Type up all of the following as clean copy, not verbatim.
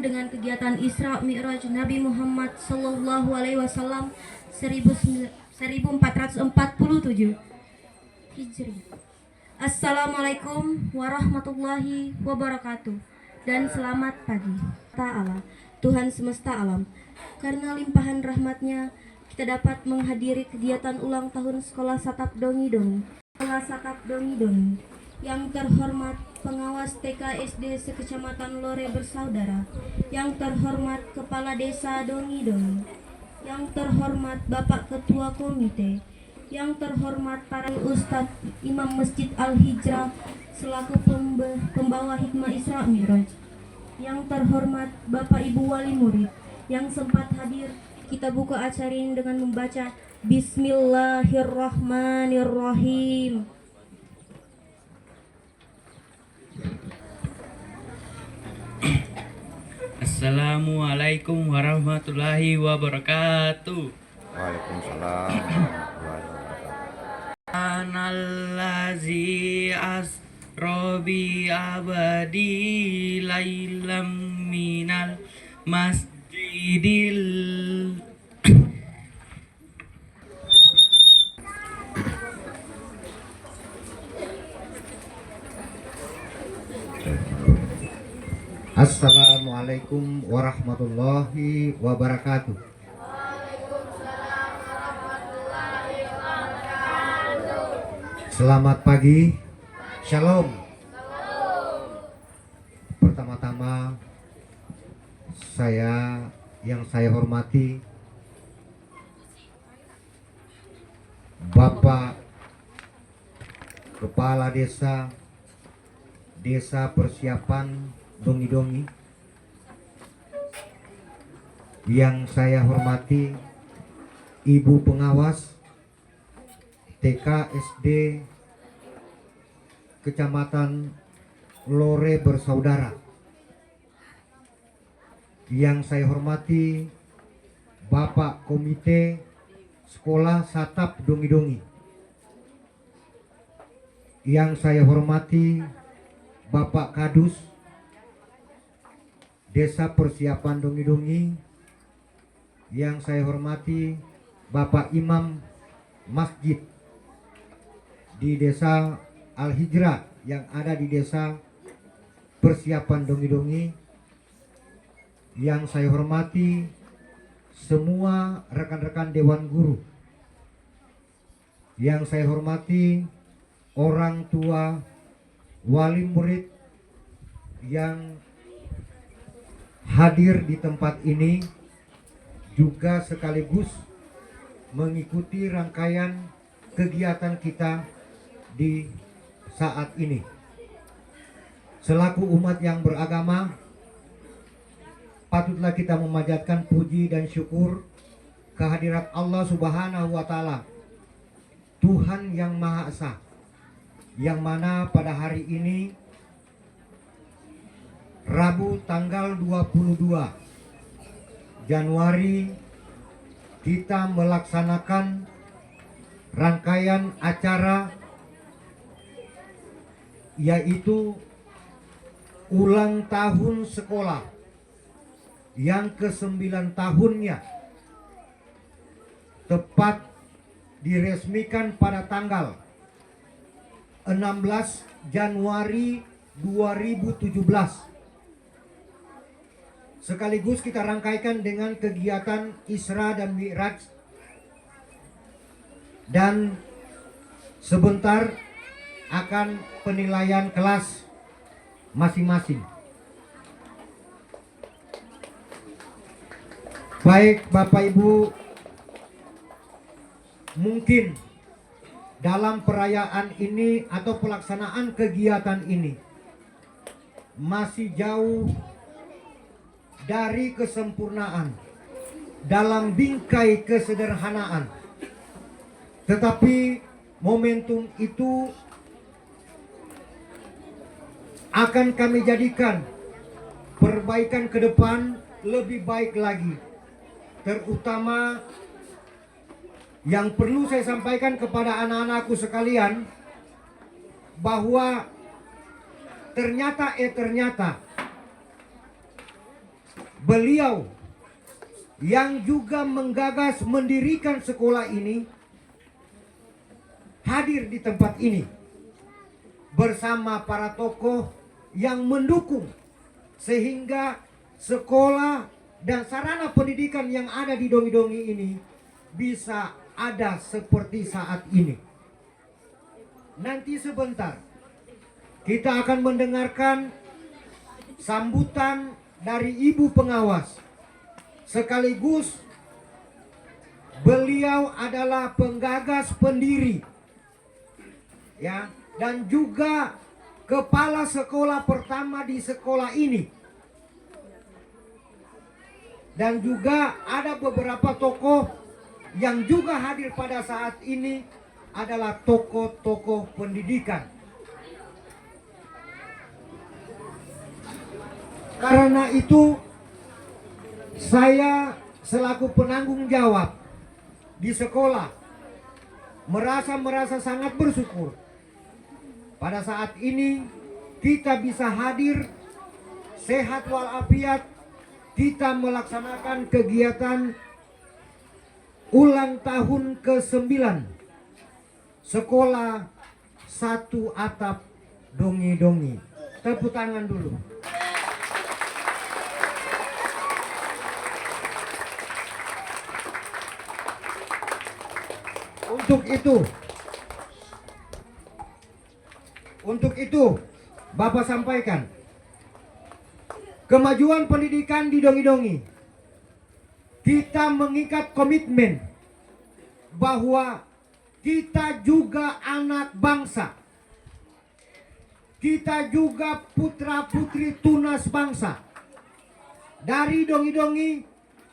dengan kegiatan Isra Mi'raj Nabi Muhammad Sallallahu Alaihi Wasallam 1447 Hijri. Assalamualaikum warahmatullahi wabarakatuh dan selamat pagi. Ta'ala, Tuhan semesta alam, karena limpahan rahmatnya kita dapat menghadiri kegiatan ulang tahun Sekolah Satap Dongi-Dongi. Sekolah Satap Dongi-Dongi. Yang terhormat pengawas TK SD sekecamatan Lore Bersaudara, yang terhormat Kepala Desa Dongi-Dongi, yang terhormat Bapak Ketua Komite, yang terhormat para Ustadz Imam Masjid Al-Hijrah selaku pembawa hikmah Isra Mi'raj, yang terhormat Bapak Ibu Wali Murid yang sempat hadir. Kita buka acara ini dengan membaca Bismillahirrahmanirrahim. Assalamualaikum warahmatullahi wabarakatuh. Waalaikumsalam warahmatullahi wabarakatuh. Anallazi asra bi abadi lailam minal masjidil Assalamualaikum warahmatullahi wabarakatuh. Selamat pagi, Shalom. Pertama-tama yang saya hormati Bapak Kepala Desa Persiapan Dongi-Dongi, yang saya hormati Ibu Pengawas TK SD Kecamatan Lore Bersaudara, yang saya hormati Bapak Komite Sekolah Satap Dongi-Dongi, yang saya hormati Bapak Kadus Desa Persiapan Dongi-Dongi, yang saya hormati Bapak Imam Masjid di Desa Al-Hijrah yang ada di Desa Persiapan Dongi-Dongi, yang saya hormati semua rekan-rekan Dewan Guru, yang saya hormati orang tua wali murid yang hadir di tempat ini, juga sekaligus mengikuti rangkaian kegiatan kita di saat ini. Selaku umat yang beragama, patutlah kita memanjatkan puji dan syukur kehadirat Allah Subhanahu wa Ta'ala, Tuhan yang Maha Esa, yang mana pada hari ini Rabu tanggal 22 Januari kita melaksanakan rangkaian acara, yaitu ulang tahun sekolah yang ke-9 tahunnya, tepat diresmikan pada tanggal 16 Januari 2017. Sekaligus kita rangkaikan dengan kegiatan Isra dan Mi'raj, dan sebentar akan penilaian kelas masing-masing. Baik Bapak Ibu, mungkin dalam perayaan ini atau pelaksanaan kegiatan ini masih jauh dari kesempurnaan, dalam bingkai kesederhanaan, tetapi momentum itu akan kami jadikan perbaikan ke depan lebih baik lagi. Terutama yang perlu saya sampaikan kepada anak-anakku sekalian, bahwa ternyata beliau yang juga menggagas mendirikan sekolah ini hadir di tempat ini bersama para tokoh yang mendukung sehingga sekolah dan sarana pendidikan yang ada di Dongi-Dongi ini bisa ada seperti saat ini. Nanti sebentar kita akan mendengarkan sambutan dari Ibu Pengawas, sekaligus beliau adalah penggagas pendiri ya, dan juga kepala sekolah pertama di sekolah ini. Dan juga ada beberapa tokoh yang juga hadir pada saat ini adalah tokoh-tokoh pendidikan. Karena itu saya selaku penanggung jawab di sekolah merasa sangat bersyukur pada saat ini kita bisa hadir sehat walafiat, kita melaksanakan kegiatan ulang tahun ke-9 sekolah Satu Atap Dongi-Dongi. Tepuk tangan dulu. Untuk itu Bapak sampaikan kemajuan pendidikan di Dongi-Dongi. Kita mengikat komitmen bahwa kita juga anak bangsa. Kita juga putra-putri tunas bangsa. Dari Dongi-Dongi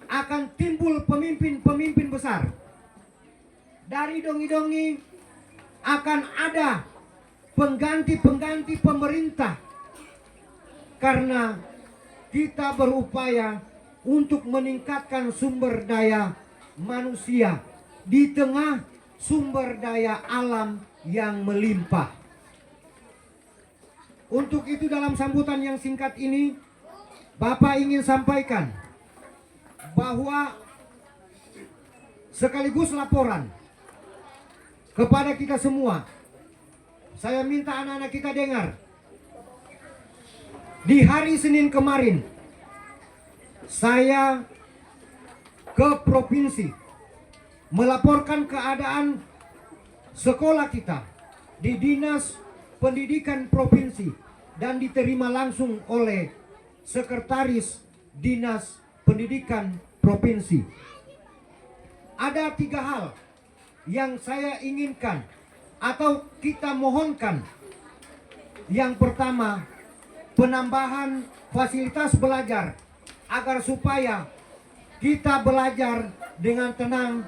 akan timbul pemimpin-pemimpin besar. Dari Dongi-Dongi akan ada pengganti-pengganti pemerintah. Karena kita berupaya untuk meningkatkan sumber daya manusia di tengah sumber daya alam yang melimpah. Untuk itu dalam sambutan yang singkat ini Bapak ingin sampaikan bahwa sekaligus laporan kepada kita semua. Saya minta anak-anak kita dengar. Di hari Senin kemarin saya ke provinsi melaporkan keadaan sekolah kita di Dinas Pendidikan Provinsi dan diterima langsung oleh Sekretaris Dinas Pendidikan Provinsi. Ada 3 hal yang saya inginkan atau kita mohonkan. Yang pertama, penambahan fasilitas belajar agar supaya kita belajar dengan tenang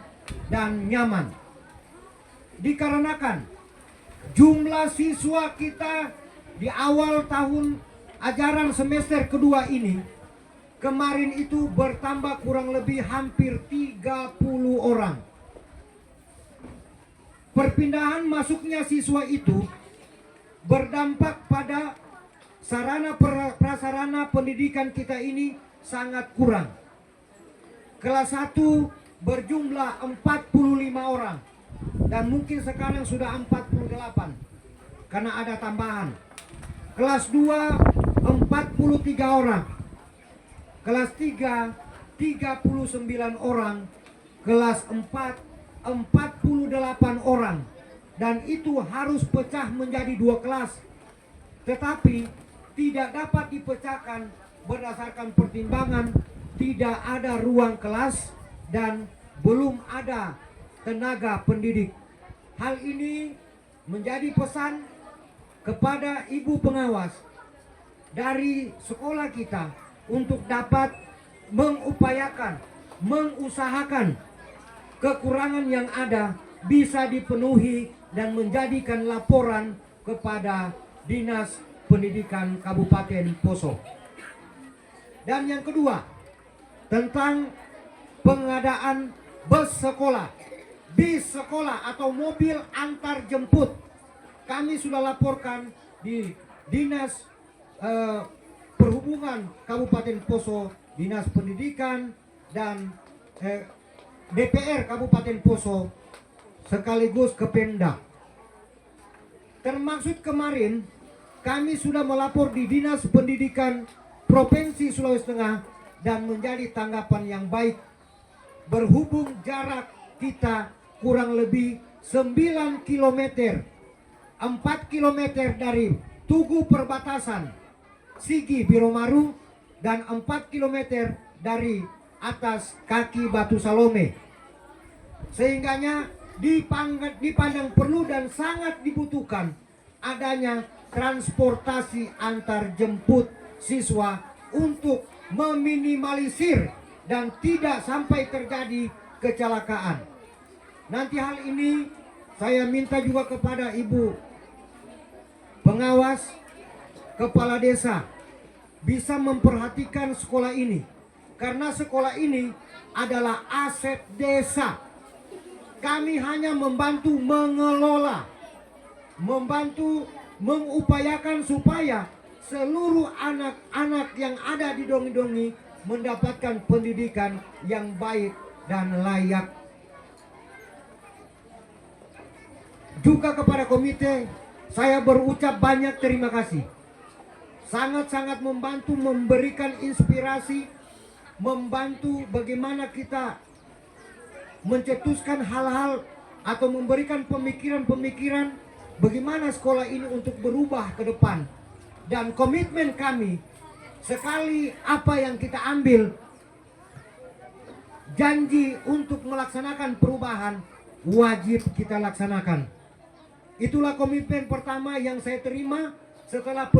dan nyaman. Dikarenakan jumlah siswa kita di awal tahun ajaran semester kedua ini kemarin itu bertambah kurang lebih hampir 30 orang. Perpindahan masuknya siswa itu berdampak pada sarana prasarana pendidikan kita ini sangat kurang. Kelas 1 berjumlah 45 orang dan mungkin sekarang sudah 48 karena ada tambahan. Kelas 2 43 orang. Kelas 3 39 orang. Kelas 4 48 orang. Dan itu harus pecah menjadi 2 kelas. Tetapi tidak dapat dipecahkan berdasarkan pertimbangan tidak ada ruang kelas dan belum ada tenaga pendidik. Hal ini menjadi pesan kepada Ibu Pengawas dari sekolah kita untuk dapat mengupayakan, mengusahakan kekurangan yang ada bisa dipenuhi dan menjadikan laporan kepada Dinas Pendidikan Kabupaten Poso. Dan yang kedua, tentang pengadaan bus sekolah, bis sekolah atau mobil antar jemput. Kami sudah laporkan di Dinas Perhubungan Kabupaten Poso Dinas Pendidikan, dan DPR Kabupaten Poso sekaligus Kepemda. Termaksud kemarin kami sudah melapor di Dinas Pendidikan Provinsi Sulawesi Tengah dan menjadi tanggapan yang baik. Berhubung jarak kita kurang lebih 9 km, 4 km dari Tugu Perbatasan Sigi Biromaru dan 4 km dari atas kaki Batu Salome. Sehingganya dipandang perlu dan sangat dibutuhkan adanya transportasi antar jemput siswa untuk meminimalisir dan tidak sampai terjadi kecelakaan. Nanti hal ini saya minta juga kepada Ibu pengawas, kepala desa bisa memperhatikan sekolah ini, karena sekolah ini adalah aset desa. Kami hanya membantu mengelola, membantu mengupayakan supaya seluruh anak-anak yang ada di Dongi-Dongi mendapatkan pendidikan yang baik dan layak. Juga kepada komite saya berucap banyak terima kasih. Sangat-sangat membantu, memberikan inspirasi, membantu bagaimana kita mencetuskan hal-hal atau memberikan pemikiran-pemikiran bagaimana sekolah ini untuk berubah ke depan. Dan komitmen kami, sekali apa yang kita ambil janji untuk melaksanakan perubahan, wajib kita laksanakan. Itulah komitmen pertama yang saya terima setelah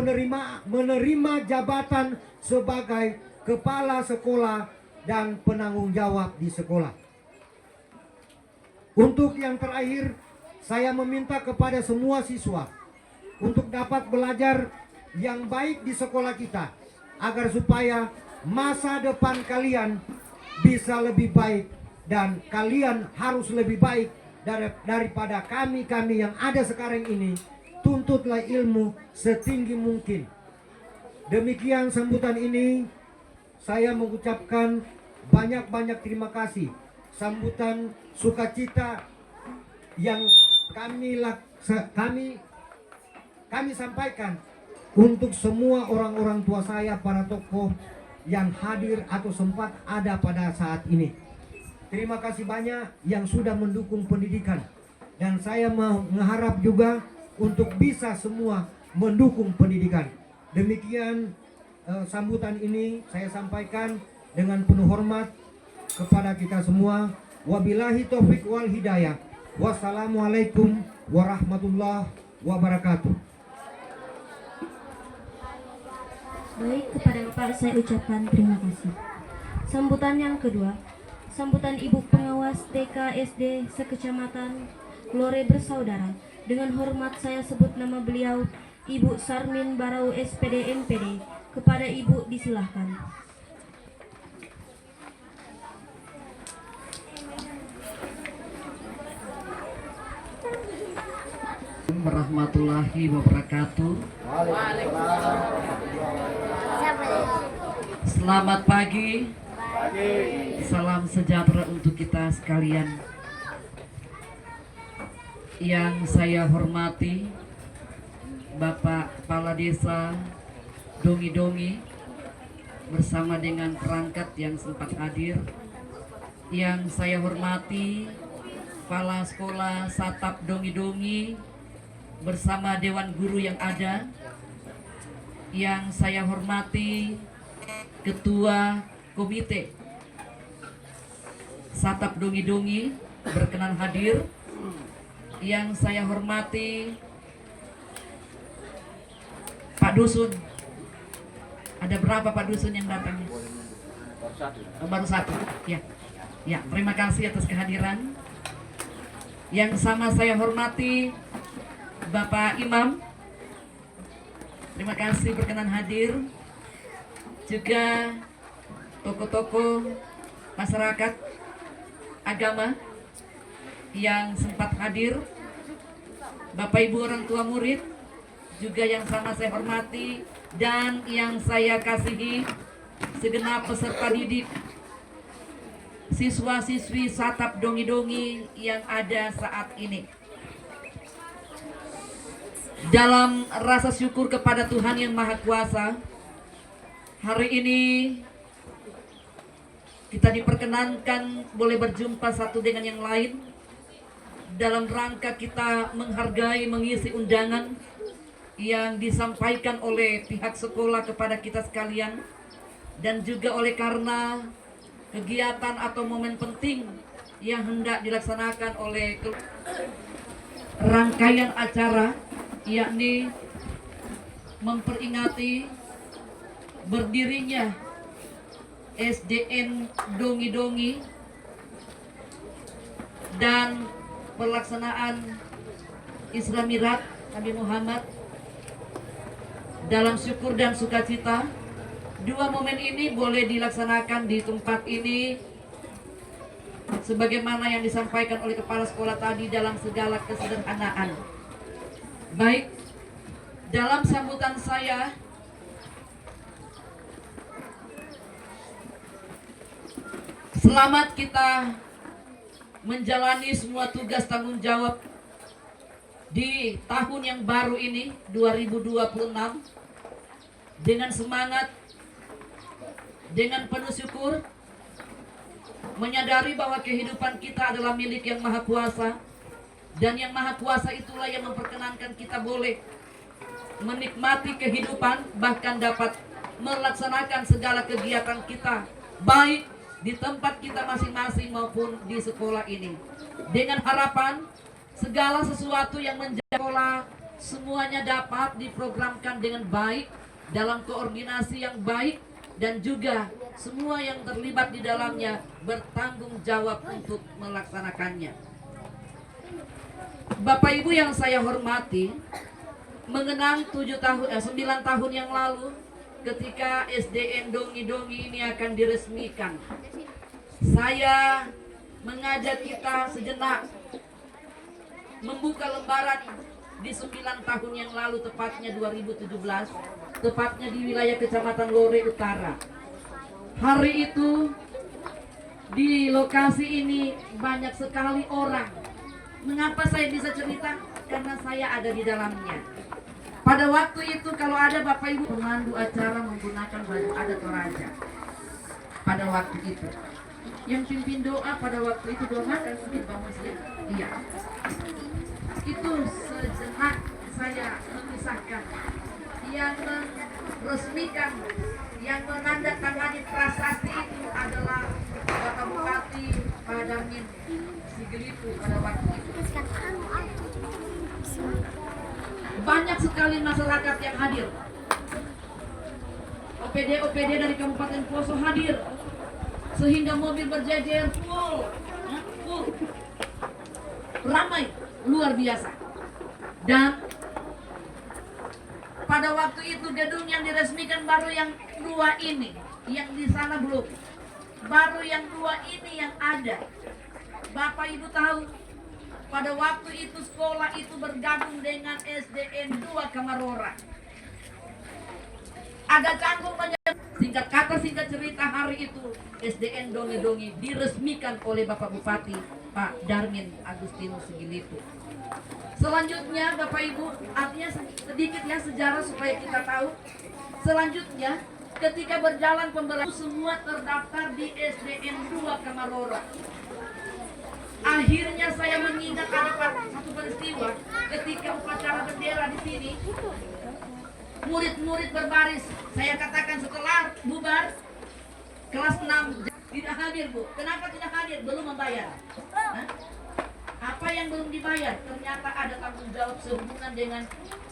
menerima jabatan sebagai kepala sekolah dan penanggung jawab di sekolah. Untuk yang terakhir, saya meminta kepada semua siswa untuk dapat belajar yang baik di sekolah kita, agar supaya masa depan kalian bisa lebih baik, dan kalian harus lebih baik daripada kami yang ada sekarang ini. Tuntutlah ilmu setinggi mungkin. Demikian sambutan ini, saya mengucapkan banyak-banyak terima kasih. Sambutan sukacita yang kami sampaikan untuk semua orang-orang tua saya, para tokoh yang hadir atau sempat ada pada saat ini. Terima kasih banyak yang sudah mendukung pendidikan, dan saya mengharap juga untuk bisa semua mendukung pendidikan. Demikian sambutan ini saya sampaikan dengan penuh hormat kepada kita semua. Wabillahi taufik wal hidayah. Wassalamualaikum warahmatullahi wabarakatuh. Baik, kepada Bapak saya ucapkan terima kasih. Sambutan yang kedua, sambutan Ibu Pengawas TK SD sekecamatan Lore Bersaudara. Dengan hormat saya sebut nama beliau, Ibu Sarmin Barau SPD MPD. Kepada Ibu disilahkan. Warahmatullahi wabarakatuh. Selamat pagi. Salam sejahtera untuk kita sekalian. Yang saya hormati Bapak Kepala Desa Dongi-Dongi bersama dengan perangkat yang sempat hadir. Yang saya hormati Kepala Sekolah Satap Dongi-Dongi bersama Dewan Guru yang ada. Yang saya hormati Ketua Komite Satap Dongi-Dongi berkenan hadir. Yang saya hormati Pak Dusun. Ada berapa Pak Dusun yang datang? Baru satu. Ya. Ya, terima kasih atas kehadiran. Yang sama saya hormati Bapak Imam. Terima kasih berkenan hadir. Juga tokoh-tokoh masyarakat agama yang sempat hadir. Bapak Ibu orang tua murid juga yang sama saya hormati dan yang saya kasihi. segenap peserta didik, siswa-siswi Satap Dongi-Dongi yang ada saat ini. Dalam rasa syukur kepada Tuhan Yang Maha Kuasa, hari ini kita diperkenankan boleh berjumpa satu dengan yang lain dalam rangka kita menghargai mengisi undangan yang disampaikan oleh pihak sekolah kepada kita sekalian, dan juga oleh karena kegiatan atau momen penting yang hendak dilaksanakan oleh rangkaian acara, yakni memperingati berdirinya SDN Dongi-Dongi dan pelaksanaan Isra Mi'raj Nabi Muhammad. Dalam syukur dan sukacita, dua momen ini boleh dilaksanakan di tempat ini sebagaimana yang disampaikan oleh kepala sekolah tadi dalam segala kesederhanaan. Baik, dalam sambutan saya selamat kita menjalani semua tugas tanggung jawab di tahun yang baru ini 2026 dengan semangat, dengan penuh syukur, menyadari bahwa kehidupan kita adalah milik Yang Maha Kuasa, dan Yang Maha Kuasa itulah yang memperkenankan kita boleh menikmati kehidupan, bahkan dapat melaksanakan segala kegiatan kita, baik di tempat kita masing-masing maupun di sekolah ini. Dengan harapan segala sesuatu yang menjadi sekolah semuanya dapat diprogramkan dengan baik, dalam koordinasi yang baik, dan juga semua yang terlibat di dalamnya bertanggung jawab untuk melaksanakannya. Bapak Ibu yang saya hormati, mengenang 9 tahun yang lalu ketika SDN Dongi-Dongi ini akan diresmikan, saya mengajak kita sejenak membuka lembaran di 9 tahun yang lalu, tepatnya 2017, tepatnya di wilayah Kecamatan Lore Utara. Hari itu di lokasi ini banyak sekali orang. Mengapa saya bisa cerita? Karena saya ada di dalamnya. Pada waktu itu kalau ada Bapak Ibu pemandu acara menggunakan baju adat Toraja. Pada waktu itu yang pimpin doa pada waktu itu doa dan pimpin Pak Muslim. Iya. Itu sejenak saya memisahkan. Yang meresmikan, yang menandatangani prasasti itu adalah Bapak Bupati Pak Darmin Sigelipu pada waktu itu. Banyak sekali masyarakat yang hadir. OPD dari Kabupaten Poso hadir, sehingga mobil berjejer full, ramai, luar biasa. Dan pada waktu itu gedung yang diresmikan baru yang 2 ini, yang di sana belum. Baru yang 2 ini yang ada. Bapak Ibu tahu, pada waktu itu sekolah itu bergabung dengan SDN 2 Kamarora. Agak canggung banyak. Singkat kata singkat cerita, hari itu SDN Dongi-Dongi diresmikan oleh Bapak Bupati Pak Darmin Agustinus Sigilipu. Selanjutnya Bapak Ibu, artinya sedikit ya sejarah supaya kita tahu. Selanjutnya ketika berjalan pembelajaran semua terdaftar di SDN 2 Kamarora. Akhirnya saya mengingat ada satu peristiwa ketika upacara bendera di sini. Murid-murid berbaris. Saya katakan setelah bubar kelas 6 tidak hadir, Bu. Kenapa tidak hadir? Belum membayar. Hah? Apa yang belum dibayar? Ternyata ada tanggung jawab sehubungan dengan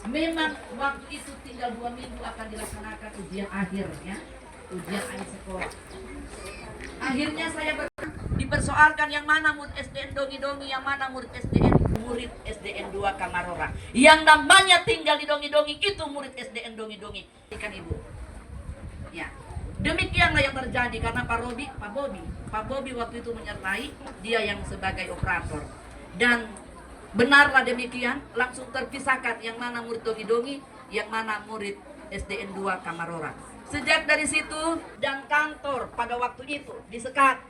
memang waktu itu tinggal 2 minggu akan dilaksanakan ujian akhir ya. Ujian akhir sekolah. Akhirnya saya dipersoalkan yang mana murid SDN Dongi-Dongi, yang mana murid SDN 2 Kamarora. Yang namanya tinggal di Dongi-Dongi itu murid SDN Dongi-Dongi. Ikan Ibu. Ya. Demikianlah yang terjadi karena Pak Bobi waktu itu menyertai, dia yang sebagai operator. Dan benarlah demikian, langsung terpisahkan yang mana murid Dongi-Dongi, yang mana murid SDN 2 Kamarora. Sejak dari situ dan kantor pada waktu itu disekat.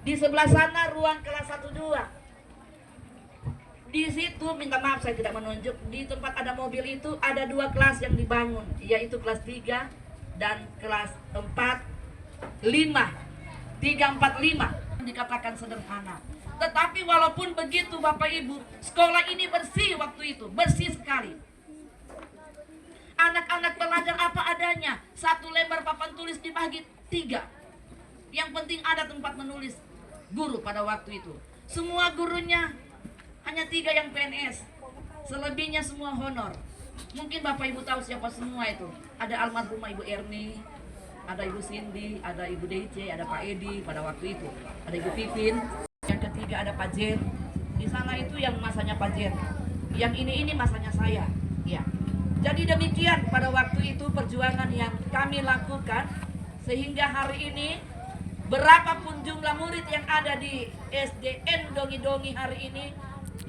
Di sebelah sana ruang kelas 1-2. Di situ minta maaf saya tidak menunjuk, di tempat ada mobil itu ada 2 kelas yang dibangun, yaitu kelas 3 dan kelas 4, 5. 3, 4, 5 dikatakan sederhana. Tetapi walaupun begitu Bapak Ibu, sekolah ini bersih waktu itu, bersih sekali. Anak-anak belajar apa adanya, 1 lembar papan tulis dibagi 3. Yang penting ada tempat menulis guru pada waktu itu. Semua gurunya hanya 3 yang PNS, selebihnya semua honor. Mungkin Bapak Ibu tahu siapa semua itu. Ada almarhumah Ibu Erni, ada Ibu Cindy, ada Ibu DC, ada Pak Edi pada waktu itu, ada Ibu Pipin. Yang ketiga ada Pak Jen. Di sana itu yang masanya Pak Jen. Yang ini masanya saya. Ya. Jadi demikian pada waktu itu perjuangan yang kami lakukan sehingga hari ini berapapun jumlah murid yang ada di SDN Dongi-Dongi hari ini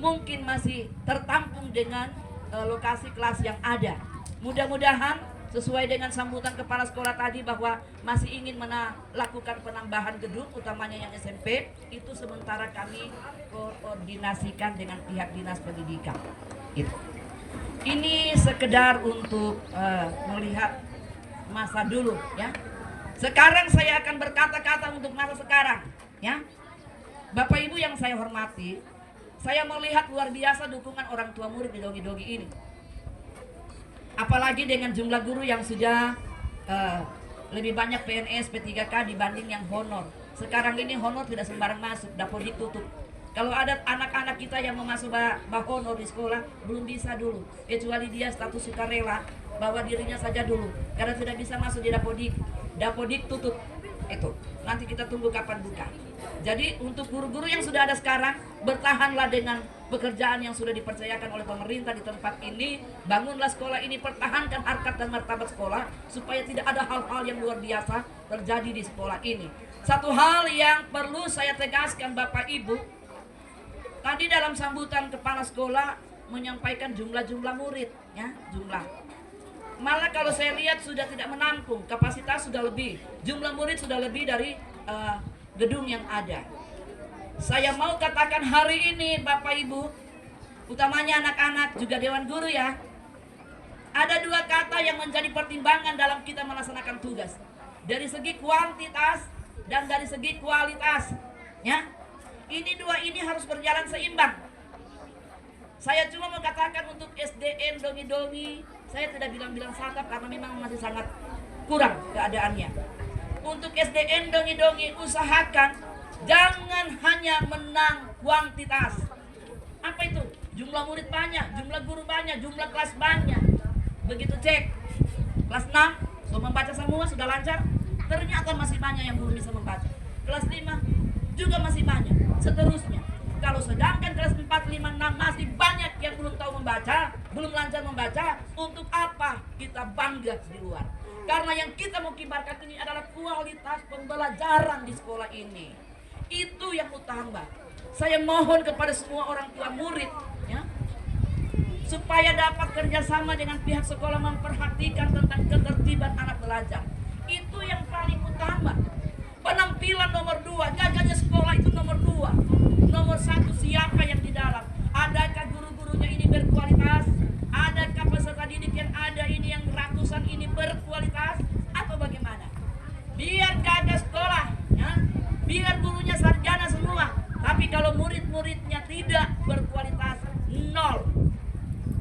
mungkin masih tertampung dengan lokasi kelas yang ada. Mudah-mudahan sesuai dengan sambutan kepala sekolah tadi bahwa masih ingin melakukan penambahan gedung utamanya yang SMP, itu sementara kami koordinasikan dengan pihak dinas pendidikan. Ini sekedar untuk melihat masa dulu ya. Sekarang saya akan berkata-kata untuk masa sekarang ya. Bapak Ibu yang saya hormati, saya melihat luar biasa dukungan orang tua murid di Dongi-Dongi ini. Apalagi dengan jumlah guru yang sudah lebih banyak PNS, P3K dibanding yang honor. Sekarang ini honor tidak sembarang masuk, dapodik tutup. Kalau ada anak-anak kita yang mau masuk honor di sekolah, belum bisa dulu. Kecuali dia status sukarela, bawa dirinya saja dulu. Karena tidak bisa masuk di dapodik. Dapodik tutup. Itu. Nanti kita tunggu kapan buka. Jadi untuk guru-guru yang sudah ada sekarang, bertahanlah dengan pekerjaan yang sudah dipercayakan oleh pemerintah di tempat ini. Bangunlah sekolah ini, pertahankan harkat dan martabat sekolah supaya tidak ada hal-hal yang luar biasa terjadi di sekolah ini. Satu hal yang perlu saya tegaskan Bapak Ibu, tadi dalam sambutan kepala sekolah menyampaikan jumlah murid ya, jumlah. Malah kalau saya lihat sudah tidak menampung, kapasitas sudah lebih, jumlah murid sudah lebih dari gedung yang ada. Saya mau katakan hari ini Bapak Ibu, utamanya anak-anak juga dewan guru ya, ada 2 kata yang menjadi pertimbangan dalam kita melaksanakan tugas. Dari segi kuantitas dan dari segi kualitas ya. Ini 2 ini harus berjalan seimbang. Saya cuma mau katakan untuk SDN Dongi-Dongi, saya tidak bilang satap karena memang masih sangat kurang keadaannya. Untuk SDN Dongi-Dongi usahakan jangan hanya menang kuantitas. Apa itu? Jumlah murid banyak, jumlah guru banyak, jumlah kelas banyak. Begitu cek kelas 6, sudah membaca semua, sudah lancar. Ternyata masih banyak yang belum bisa membaca. Kelas 5 juga masih banyak. Seterusnya. Kalau sedangkan kelas 4, 5, 6 masih banyak yang belum tahu membaca, belum lancar membaca, untuk apa kita bangga di luar? Karena yang kita mau kibarkan ini adalah kualitas pembelajaran di sekolah ini. Itu yang utama. Saya mohon kepada semua orang tua murid ya, supaya dapat kerjasama dengan pihak sekolah memperhatikan tentang ketertiban anak belajar. Itu yang paling utama. Penampilan nomor 2, jaganya sekolah itu nomor 2. Nomor 1 siapa yang di dalam? Adakah guru-gurunya ini berkualitas? Adakah peserta didik yang ada ini yang ratusan ini berkualitas? Atau bagaimana? Biar gagas sekolah ya? Biar gurunya sarjana semua, tapi kalau murid-muridnya tidak berkualitas, 0.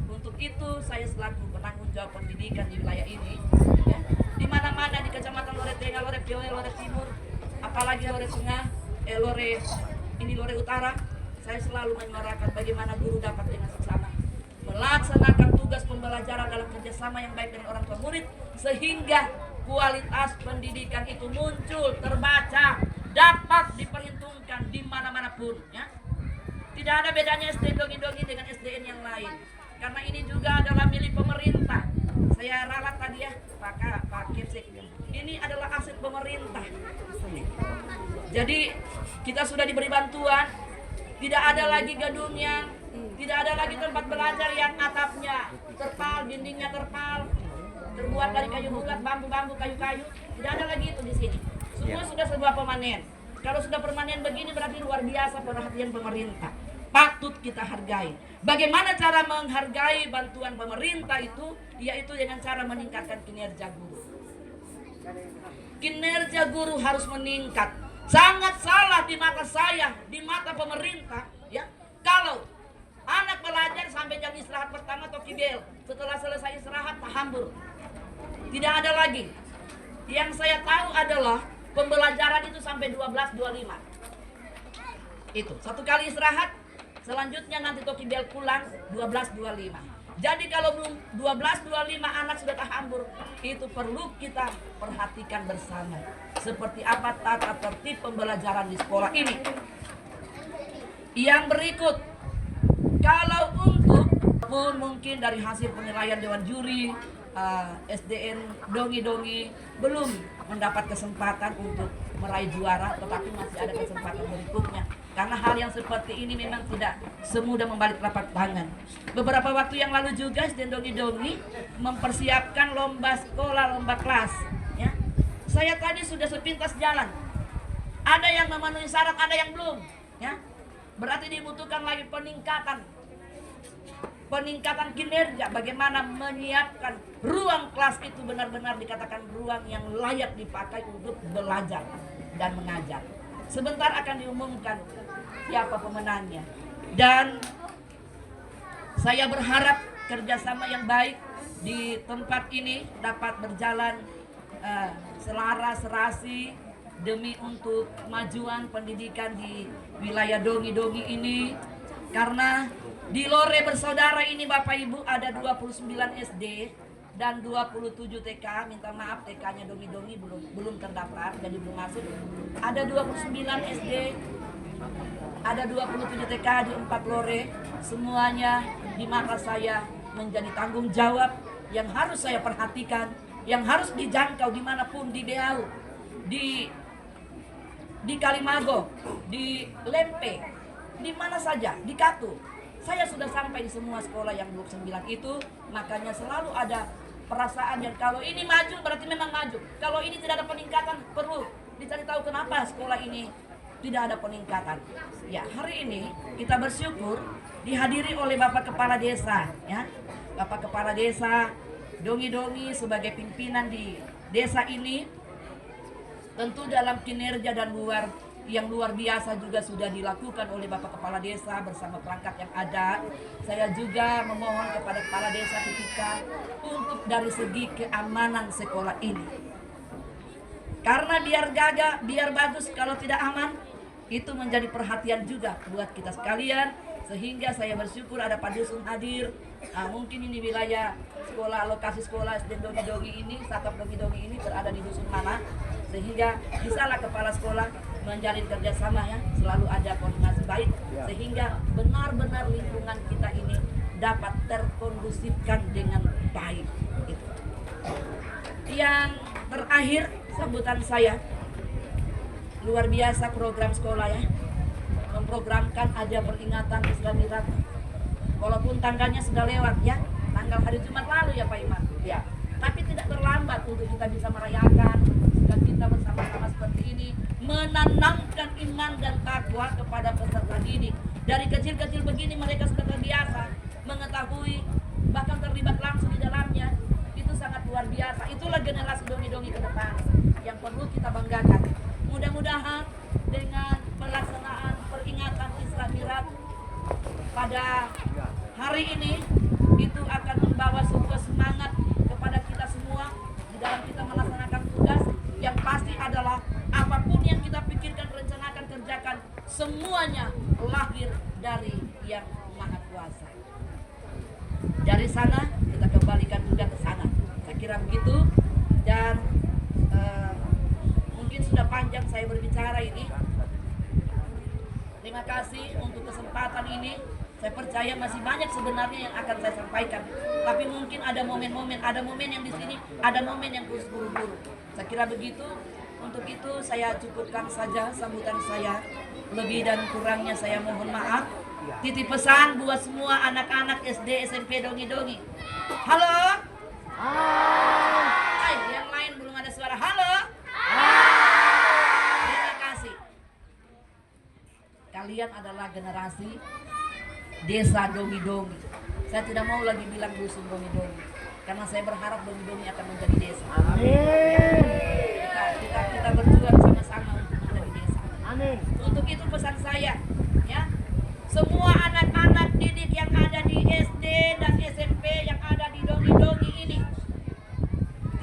Untuk itu saya selaku penanggung jawab pendidikan di wilayah ini ya, di mana-mana di Kecamatan Lore Tengah, Lore Kioe, Lore Timur, apalagi Lore Tengah, Lore Utara, saya selalu menyuarakan bagaimana guru dapat dengan seksama melaksanakan tugas pembelajaran dalam kerjasama yang baik dengan orang tua murid, sehingga kualitas pendidikan itu muncul, terbaca, dapat diperhitungkan di mana-mana pun ya. Tidak ada bedanya SDN Dongi-Dongi dengan SDN yang lain, karena ini juga adalah milik pemerintah. Saya ralat tadi ya Pak Kepsek, ini adalah aset pemerintah. Jadi kita sudah diberi bantuan, tidak ada lagi gedungnya, tidak ada lagi tempat belajar yang atapnya terpal, dindingnya terpal. terbuat dari kayu bulat, bambu-bambu, kayu-kayu. Tidak ada lagi itu di sini. Semua sudah sebuah permanen. Kalau sudah permanen begini berarti luar biasa perhatian pemerintah. Patut kita hargai. Bagaimana cara menghargai bantuan pemerintah itu? Yaitu dengan cara meningkatkan kinerja guru. Kinerja guru harus meningkat. Sangat salah di mata saya, di mata pemerintah, ya. Kalau anak belajar sampai jam istirahat pertama toki bel, setelah selesai istirahat tahambur. Tidak ada lagi. Yang saya tahu adalah pembelajaran itu sampai 12.25. Itu satu kali istirahat, selanjutnya nanti toki bel pulang 12.25. Jadi kalau belum 12.25 anak sudah tahambur, itu perlu kita perhatikan bersama. Seperti apa tata tertib pembelajaran di sekolah ini. Yang berikut, kalau untuk pun mungkin dari hasil penilaian Dewan Juri, SDN Dongi-Dongi belum mendapat kesempatan untuk meraih juara, tetapi masih ada kesempatan berikutnya. Karena hal yang seperti ini memang tidak semudah membalik telapak tangan. Beberapa waktu yang lalu juga SDN Dongi-Dongi mempersiapkan lomba sekolah, lomba kelas. Ya. Saya tadi sudah sepintas jalan. Ada yang memenuhi syarat, ada yang belum. Ya. Berarti dibutuhkan lagi peningkatan kinerja. Bagaimana menyiapkan ruang kelas itu benar-benar dikatakan ruang yang layak dipakai untuk belajar dan mengajar. Sebentar akan diumumkan siapa pemenangnya. Dan saya berharap kerjasama yang baik di tempat ini dapat berjalan selaras serasi demi untuk kemajuan pendidikan di wilayah Dongi-Dongi ini. Karena di Lore Bersaudara ini Bapak Ibu ada 29 SD dan 27 TK. Minta maaf TK-nya Dongi-Dongi belum terdaftar, jadi belum masuk. Ada 29 SD, ada 27 TK di 4 Lore. Semuanya di mata saya menjadi tanggung jawab yang harus saya perhatikan, yang harus dijangkau dimanapun, di Beau, di Kalimago, di Lempe, di mana saja, di Katu. Saya sudah sampai di semua sekolah yang 29 itu. Makanya selalu ada perasaan yang kalau ini maju berarti memang maju. Kalau ini tidak ada peningkatan, perlu dicari tahu kenapa sekolah ini tidak ada peningkatan. Ya, hari ini kita bersyukur dihadiri oleh Bapak Kepala Desa, ya. Bapak Kepala Desa Dongi-Dongi sebagai pimpinan di desa ini. Tentu dalam kinerja dan yang luar biasa juga sudah dilakukan oleh Bapak Kepala Desa bersama perangkat yang ada. Saya juga memohon kepada Kepala Desa ketika untuk dari segi keamanan sekolah ini. Karena biar gagah, biar bagus, kalau tidak aman, itu menjadi perhatian juga buat kita sekalian. Sehingga saya bersyukur ada Pak Dusun hadir. Mungkin ini wilayah sekolah, lokasi sekolah SD Dongi-Dongi ini, Satap Dongi-Dongi ini berada di dusun mana. Sehingga bisalah kepala sekolah menjalin kerjasama, ya, selalu ada koordinasi baik sehingga benar-benar lingkungan kita ini dapat terkondusifkan dengan baik. Itu. Yang terakhir sambutan saya, luar biasa program sekolah, ya, memprogramkan ada peringatan Islam Mirat. Walaupun tanggalnya sudah lewat, ya, tanggal hari Jumat lalu, ya Pak Imam, ya, tapi tidak terlambat untuk kita bisa merayakan dan kita bersama-sama seperti ini menanamkan iman dan takwa kepada peserta didik. Dari kecil-kecil begini mereka sudah terbiasa mengetahui, bahkan terlibat langsung di dalamnya. Itu sangat luar biasa. Itulah generasi Dongi-Dongi ke depan yang perlu kita banggakan. Mudah-mudahan dengan pelaksanaan peringatan Isra Mi'raj pada hari ini itu akan membawa sebuah semangat kepada kita semua di dalam kita melaksanakan tugas yang pasti adalah apapun yang kita pikirkan, rencanakan, kerjakan, semuanya lahir dari Yang Maha Kuasa. Dari sana kita kembalikan juga ke sana. Saya kira begitu. Dan mungkin sudah panjang saya berbicara ini. Terima kasih untuk kesempatan ini. Saya percaya masih banyak sebenarnya yang akan saya sampaikan. Tapi mungkin ada momen-momen yang di sini, ada momen yang terus buru-buru. Saya kira begitu. Untuk itu saya cukupkan saja sambutan saya. Lebih dan kurangnya saya mohon maaf. Titip pesan buat semua anak-anak SD SMP Dongi-Dongi. Halo? Yang lain belum ada suara. Halo. Terima kasih. Kalian adalah generasi desa dongi-dongi. Saya tidak mau lagi bilang dusun dongi-dongi, karena saya berharap dongi-dongi akan menjadi desa. Kita berjuang sama-sama untuk menjadi desa. Untuk itu pesan saya, ya, semua anak-anak didik yang ada di SD dan SMP yang ada di dongi-dongi ini,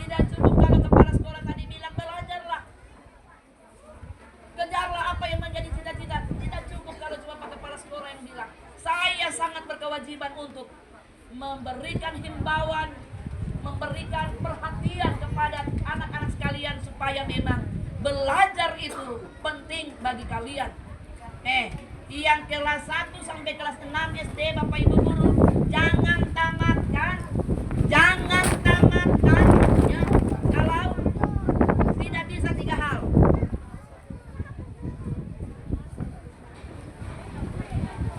tidak cukup kalau kepala sekolah tadi bilang belajarlah, kejarlah apa yang menjadi cita-cita. Tidak cukup kalau cuma pak kepala sekolah yang bilang. Saya sangat berkewajiban untuk memberikan himbauan, memberikan perhatian kepada anak-anak sekalian supaya memang belajar itu penting bagi kalian. Yang kelas 1 sampai kelas 6 SD, Bapak Ibu guru, jangan tamatkan, ya. Kalau tidak bisa 3 hal.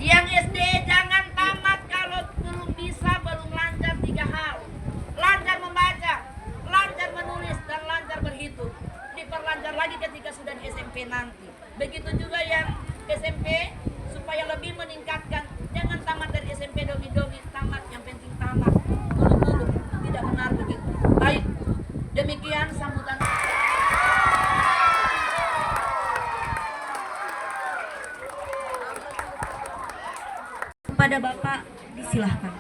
Yang SD jangan tamat kalau belum bisa, belum lancar 3 hal. Lancar membaca, lancar menulis, dan lancar berhitung. Diperlancar lagi ketika sudah di SMP nanti. Begitu juga yang SMP, supaya lebih meningkatkan. Jangan tamat dari SMP dongi-dongi, tamat yang penting tamat. Gulu-gulu, tidak benar begitu. Baik, demikian sambutan. Kepada Bapak disilahkan.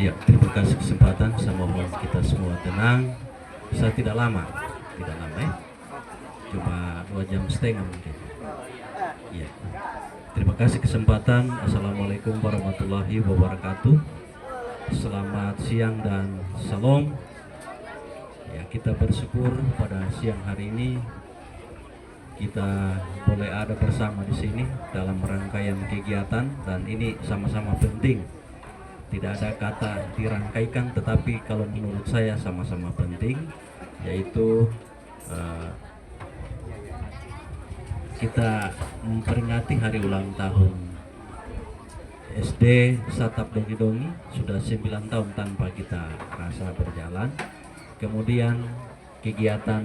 Ya, terima kasih kesempatan. Saya mohon kita semua tenang. Saya tidak lama ya. Cuma 2,5 jam mungkin. Ya. Terima kasih kesempatan. Assalamualaikum warahmatullahi wabarakatuh. Selamat siang dan salam. Ya, kita bersyukur pada siang hari ini kita boleh ada bersama di sini dalam rangkaian kegiatan, dan ini sama-sama penting. Tidak ada kata dirangkaikan, tetapi kalau menurut saya sama-sama penting, yaitu kita memperingati hari ulang tahun SD Satap Dongi-Dongi. Sudah 9 tahun tanpa kita rasa berjalan. Kemudian kegiatan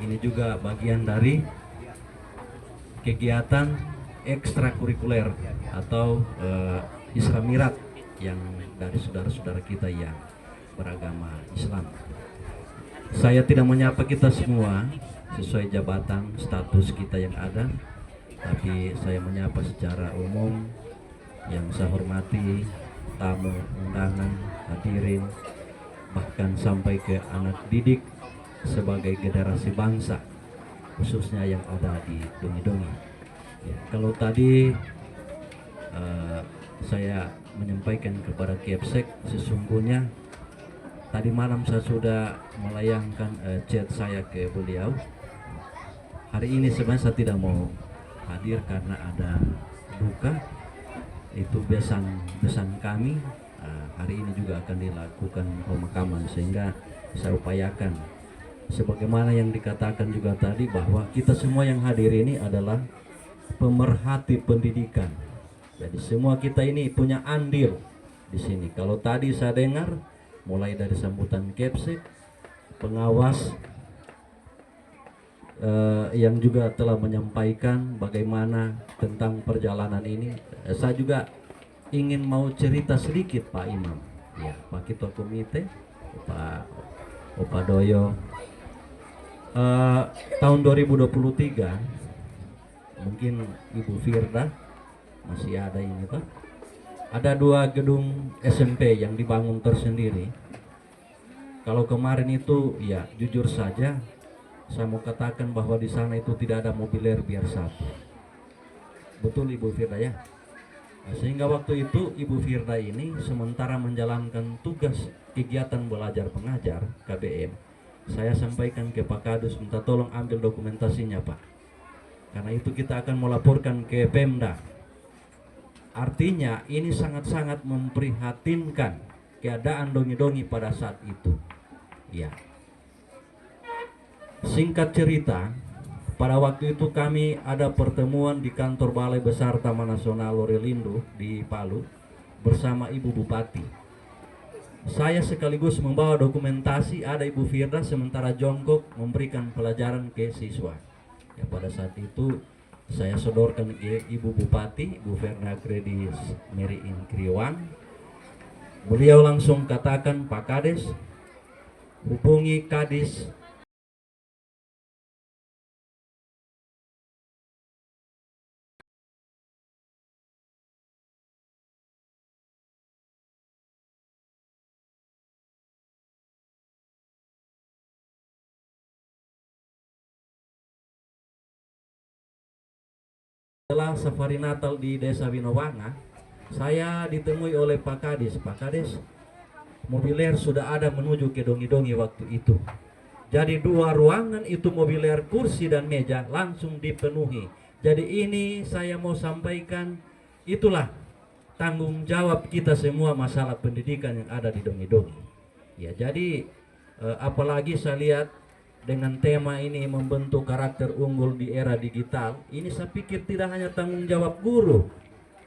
ini juga bagian dari kegiatan ekstrakurikuler atau Isra Mi'raj yang dari saudara-saudara kita yang beragama Islam. Saya tidak menyapa kita semua sesuai jabatan status kita yang ada, tapi saya menyapa secara umum yang saya hormati tamu undangan, hadirin, bahkan sampai ke anak didik sebagai generasi bangsa, khususnya yang ada di Dongi-Dongi. Ya, kalau tadi saya menyampaikan kepada Kepsek, sesungguhnya tadi malam saya sudah melayangkan chat saya ke beliau. Hari ini sebenarnya saya tidak mau hadir karena ada duka. Itu besan kami. Hari ini juga akan dilakukan pemakaman, sehingga saya upayakan sebagaimana yang dikatakan juga tadi, bahwa kita semua yang hadir ini adalah pemerhati pendidikan. Jadi semua kita ini punya andil di sini. Kalau tadi saya dengar mulai dari sambutan Kepsek, pengawas yang juga telah menyampaikan bagaimana tentang perjalanan ini. Saya juga ingin mau cerita sedikit, Pak Imam, ya, Pak Ketua Komite, Pak Doyo. Tahun 2023 mungkin Ibu Firda masih ada ini, Pak. Ada 2 gedung SMP yang dibangun tersendiri. Kalau kemarin itu, ya jujur saja saya mau katakan bahwa di sana itu tidak ada mobiler biar satu. Betul Ibu Firda ya? Nah, sehingga waktu itu Ibu Firda ini sementara menjalankan tugas kegiatan belajar pengajar KBM, saya sampaikan ke Pak Kadus, minta tolong ambil dokumentasinya Pak. Karena itu kita akan melaporkan ke Pemda. Artinya ini sangat-sangat memprihatinkan keadaan dongi-dongi pada saat itu. Ya. Singkat cerita, pada waktu itu kami ada pertemuan di kantor Balai Besar Taman Nasional Lorelindo di Palu bersama Ibu Bupati. Saya sekaligus membawa dokumentasi, ada Ibu Firda sementara jongkok memberikan pelajaran ke siswa. Ya, pada saat itu saya sodorkan ke Ibu Bupati, Ibu Firda Kredis Mary Inkriwan. Beliau langsung katakan, Pak Kades, hubungi Kadis setelah safari Natal di Desa Winowanga. Saya ditemui oleh Pak Kades. Pak Kades, mobiler sudah ada menuju ke dongi-dongi waktu itu. Jadi 2 ruangan itu mobiler, kursi dan meja langsung dipenuhi. Jadi ini saya mau sampaikan, itulah tanggung jawab kita semua masalah pendidikan yang ada di dongi-dongi. Ya, jadi apalagi saya lihat dengan tema ini membentuk karakter unggul di era digital, ini saya pikir tidak hanya tanggung jawab guru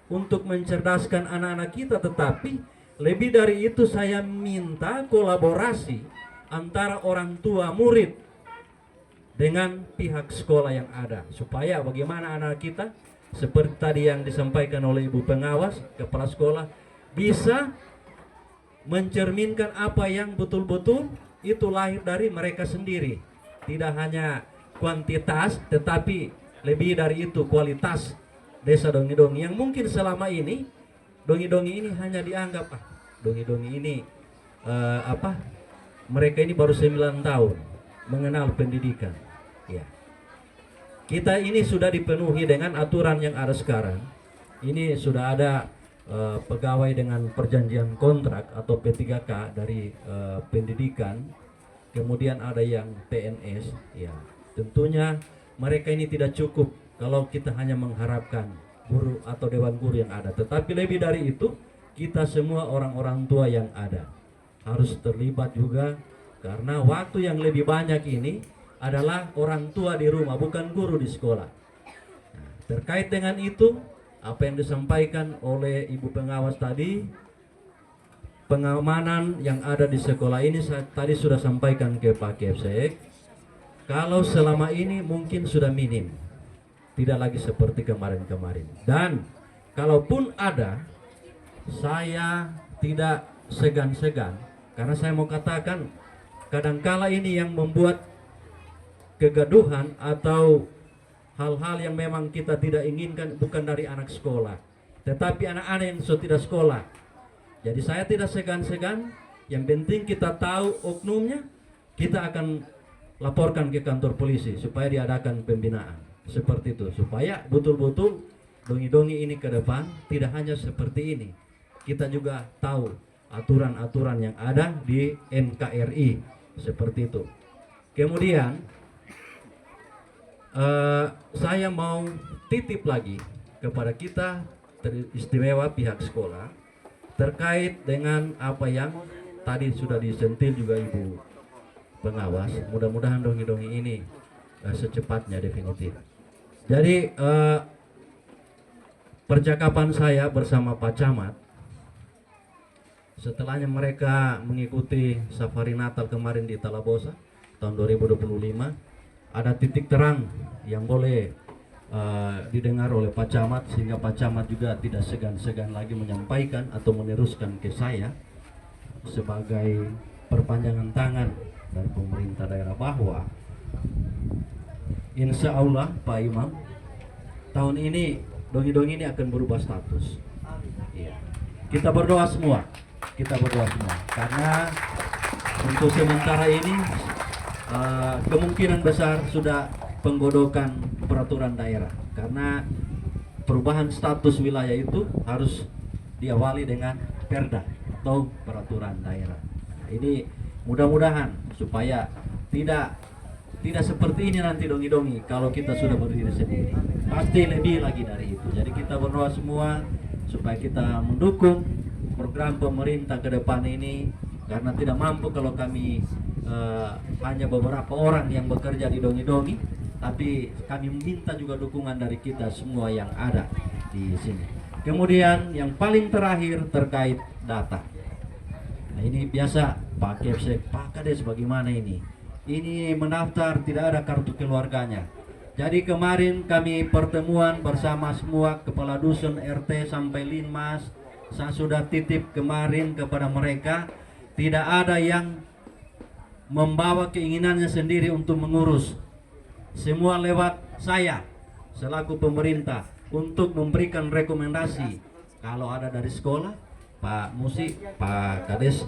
untuk mencerdaskan anak-anak kita, tetapi lebih dari itu saya minta kolaborasi antara orang tua murid dengan pihak sekolah yang ada, supaya bagaimana anak kita seperti tadi yang disampaikan oleh Ibu Pengawas, Kepala Sekolah, bisa mencerminkan apa yang betul-betul itu lahir dari mereka sendiri. Tidak hanya kuantitas, tetapi lebih dari itu kualitas desa dongi-dongi yang mungkin selama ini dongi-dongi ini hanya dianggap dongi-dongi ini mereka ini baru 9 tahun mengenal pendidikan. Ya. Kita ini sudah dipenuhi dengan aturan yang ada sekarang. Ini sudah ada pegawai dengan perjanjian kontrak atau P3K dari pendidikan. Kemudian ada yang PNS. Ya. Tentunya mereka ini tidak cukup kalau kita hanya mengharapkan guru atau dewan guru yang ada. Tetapi lebih dari itu, kita semua orang-orang tua yang ada harus terlibat juga, karena waktu yang lebih banyak ini adalah orang tua di rumah, bukan guru di sekolah. Nah, terkait dengan itu, apa yang disampaikan oleh Ibu Pengawas tadi, pengamanan yang ada di sekolah ini saya tadi sudah sampaikan ke Pak Kepsek. Kalau selama ini mungkin sudah minim, tidak lagi seperti kemarin-kemarin. Dan kalaupun ada, saya tidak segan-segan, karena saya mau katakan kadangkala ini yang membuat kegaduhan atau hal-hal yang memang kita tidak inginkan bukan dari anak sekolah, tetapi anak-anak yang sudah tidak sekolah. Jadi saya tidak segan-segan, yang penting kita tahu oknumnya, kita akan laporkan ke kantor polisi supaya diadakan pembinaan. Seperti itu, supaya betul-betul dongi-dongi ini ke depan tidak hanya seperti ini. Kita juga tahu aturan-aturan yang ada di NKRI, seperti itu. Kemudian saya mau titip lagi kepada kita, teristimewa pihak sekolah, terkait dengan apa yang tadi sudah disentil juga Ibu Pengawas. Mudah-mudahan dongi-dongi ini secepatnya definitif. Jadi percakapan saya bersama Pak Camat, setelahnya mereka mengikuti safari Natal kemarin di Talabosa tahun 2025, ada titik terang yang boleh didengar oleh Pak Camat, sehingga Pak Camat juga tidak segan-segan lagi menyampaikan atau meneruskan ke saya sebagai perpanjangan tangan dari pemerintah daerah, bahwa insya Allah Pak Imam, tahun ini dongi-dongi ini akan berubah status. Ya. Kita berdoa semua, karena untuk sementara ini kemungkinan besar sudah penggodokan peraturan daerah, karena perubahan status wilayah itu harus diawali dengan perda atau peraturan daerah. Nah, ini mudah-mudahan supaya tidak seperti ini nanti dongi-dongi kalau kita sudah berdiri sendiri. Pasti lebih lagi dari itu. Jadi kita berdoa semua supaya kita mendukung program pemerintah ke depan ini, karena tidak mampu kalau kami hanya beberapa orang yang bekerja di dongi-dongi, tapi kami minta juga dukungan dari kita semua yang ada di sini. Kemudian yang paling terakhir terkait data. Nah, ini biasa Pak Kepsek, Pak Kades bagaimana ini? Ini mendaftar tidak ada kartu keluarganya. Jadi kemarin kami pertemuan bersama semua kepala dusun, RT sampai Linmas. Saya sudah titip kemarin kepada mereka, tidak ada yang membawa keinginannya sendiri untuk mengurus. Semua lewat saya selaku pemerintah untuk memberikan rekomendasi. Kalau ada dari sekolah, Pak Musi, Pak Kades,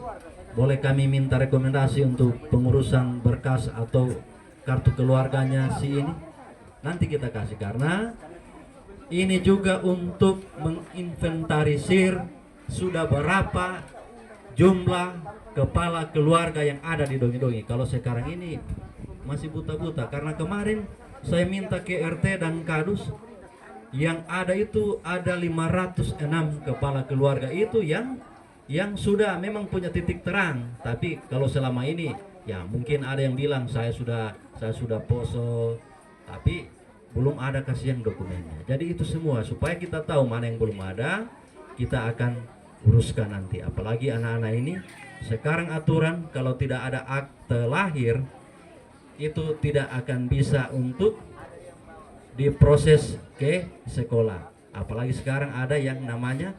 boleh kami minta rekomendasi untuk pengurusan berkas atau kartu keluarganya si ini. Nanti kita kasih, karena ini juga untuk menginventarisir sudah berapa jumlah kepala keluarga yang ada di dongi-dongi. Kalau sekarang ini masih buta-buta, karena kemarin saya minta ke RT dan Kadus, yang ada itu ada 506 kepala keluarga itu yang sudah memang punya titik terang. Tapi kalau selama ini ya mungkin ada yang bilang saya sudah poso, tapi belum ada kasihan dokumennya. Jadi itu semua supaya kita tahu mana yang belum ada, kita akan uruskan nanti. Apalagi anak-anak ini sekarang aturan kalau tidak ada akte lahir itu tidak akan bisa untuk diproses ke sekolah. Apalagi sekarang ada yang namanya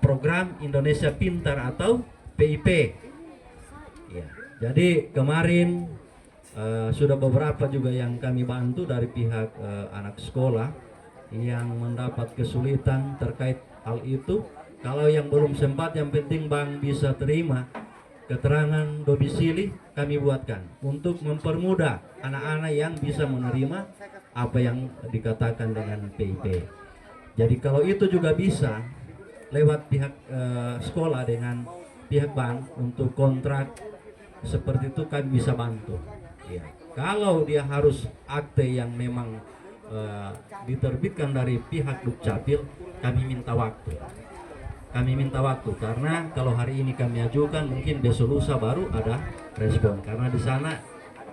Program Indonesia Pintar atau PIP. Ya, jadi kemarin sudah beberapa juga yang kami bantu dari pihak anak sekolah yang mendapat kesulitan terkait hal itu. Kalau yang belum sempat, yang penting Bang bisa terima keterangan domisili, kami buatkan untuk mempermudah anak-anak yang bisa menerima apa yang dikatakan dengan PIP. Jadi kalau itu juga bisa lewat pihak sekolah dengan pihak bank untuk kontrak seperti itu, kami bisa bantu. Ya. Kalau dia harus akte yang memang diterbitkan dari pihak Dukcapil, kami minta waktu. Kami minta waktu karena kalau hari ini kami ajukan mungkin besok lusa baru ada respon, karena di sana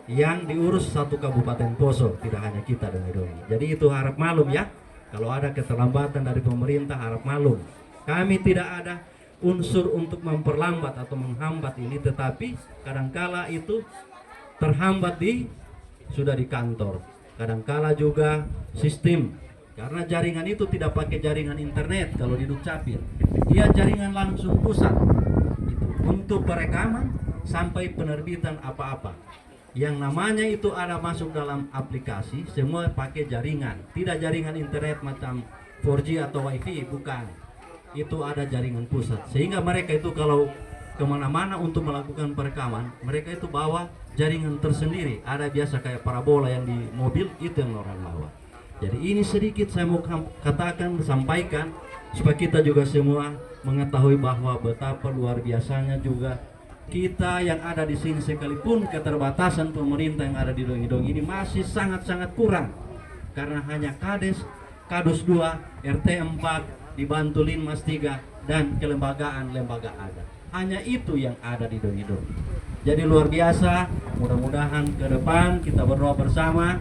yang diurus satu Kabupaten Poso, tidak hanya kita dongi-dongi. Jadi itu harap maklum ya, kalau ada keterlambatan dari pemerintah harap maklum. Kami tidak ada unsur untuk memperlambat atau menghambat ini, tetapi kadangkala itu terhambat sudah di kantor, kadangkala juga sistem. Karena jaringan itu tidak pakai jaringan internet kalau di Dukcapil. Dia jaringan langsung pusat. Itu untuk perekaman sampai penerbitan apa-apa. Yang namanya itu ada masuk dalam aplikasi, semua pakai jaringan. Tidak jaringan internet macam 4G atau WiFi, bukan. Itu ada jaringan pusat. Sehingga mereka itu kalau kemana-mana untuk melakukan perekaman, mereka itu bawa jaringan tersendiri. Ada biasa kayak parabola yang di mobil, itu yang orang bawa. Jadi ini sedikit saya mau katakan, sampaikan supaya kita juga semua mengetahui bahwa betapa luar biasanya juga kita yang ada di sini, sekalipun keterbatasan pemerintah yang ada di dongi-dongi ini masih sangat-sangat kurang. Karena hanya Kades, Kadus 2, RT 4, dibantu Linmas 3 dan kelembagaan-lembaga ada. Hanya itu yang ada di dongi-dongi. Jadi luar biasa, mudah-mudahan ke depan kita berdoa bersama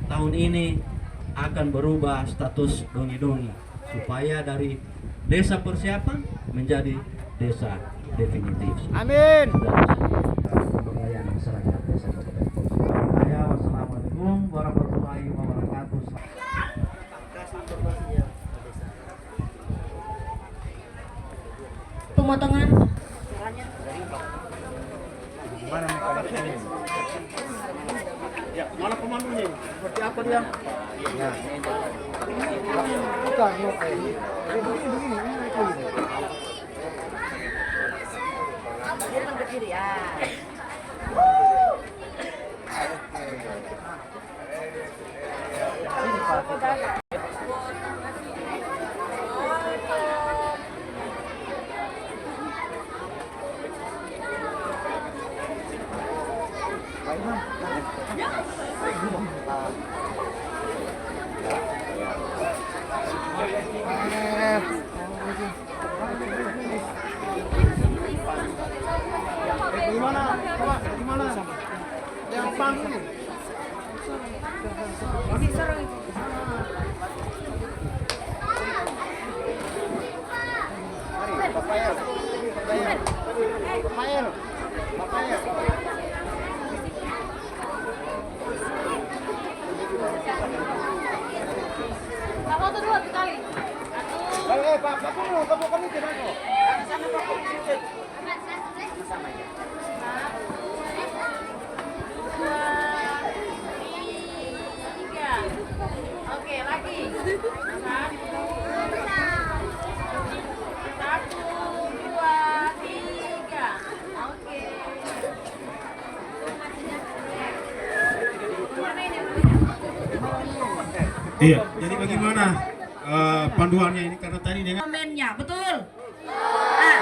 tahun ini akan berubah status dongi-dongi supaya dari desa persiapan menjadi desa definitif. Amin. Wassalamualaikum warahmatullahi wabarakatuh. Pemotongan Mana pemandunya? Seperti apa dia? Ya. Bukan, begini. Dia ke kiri ya. Oke, lagi. Satu, dua, tiga. Oke. Iya, jadi bagaimana panduannya ini karena tadi dengan Momennya, betul. Nah,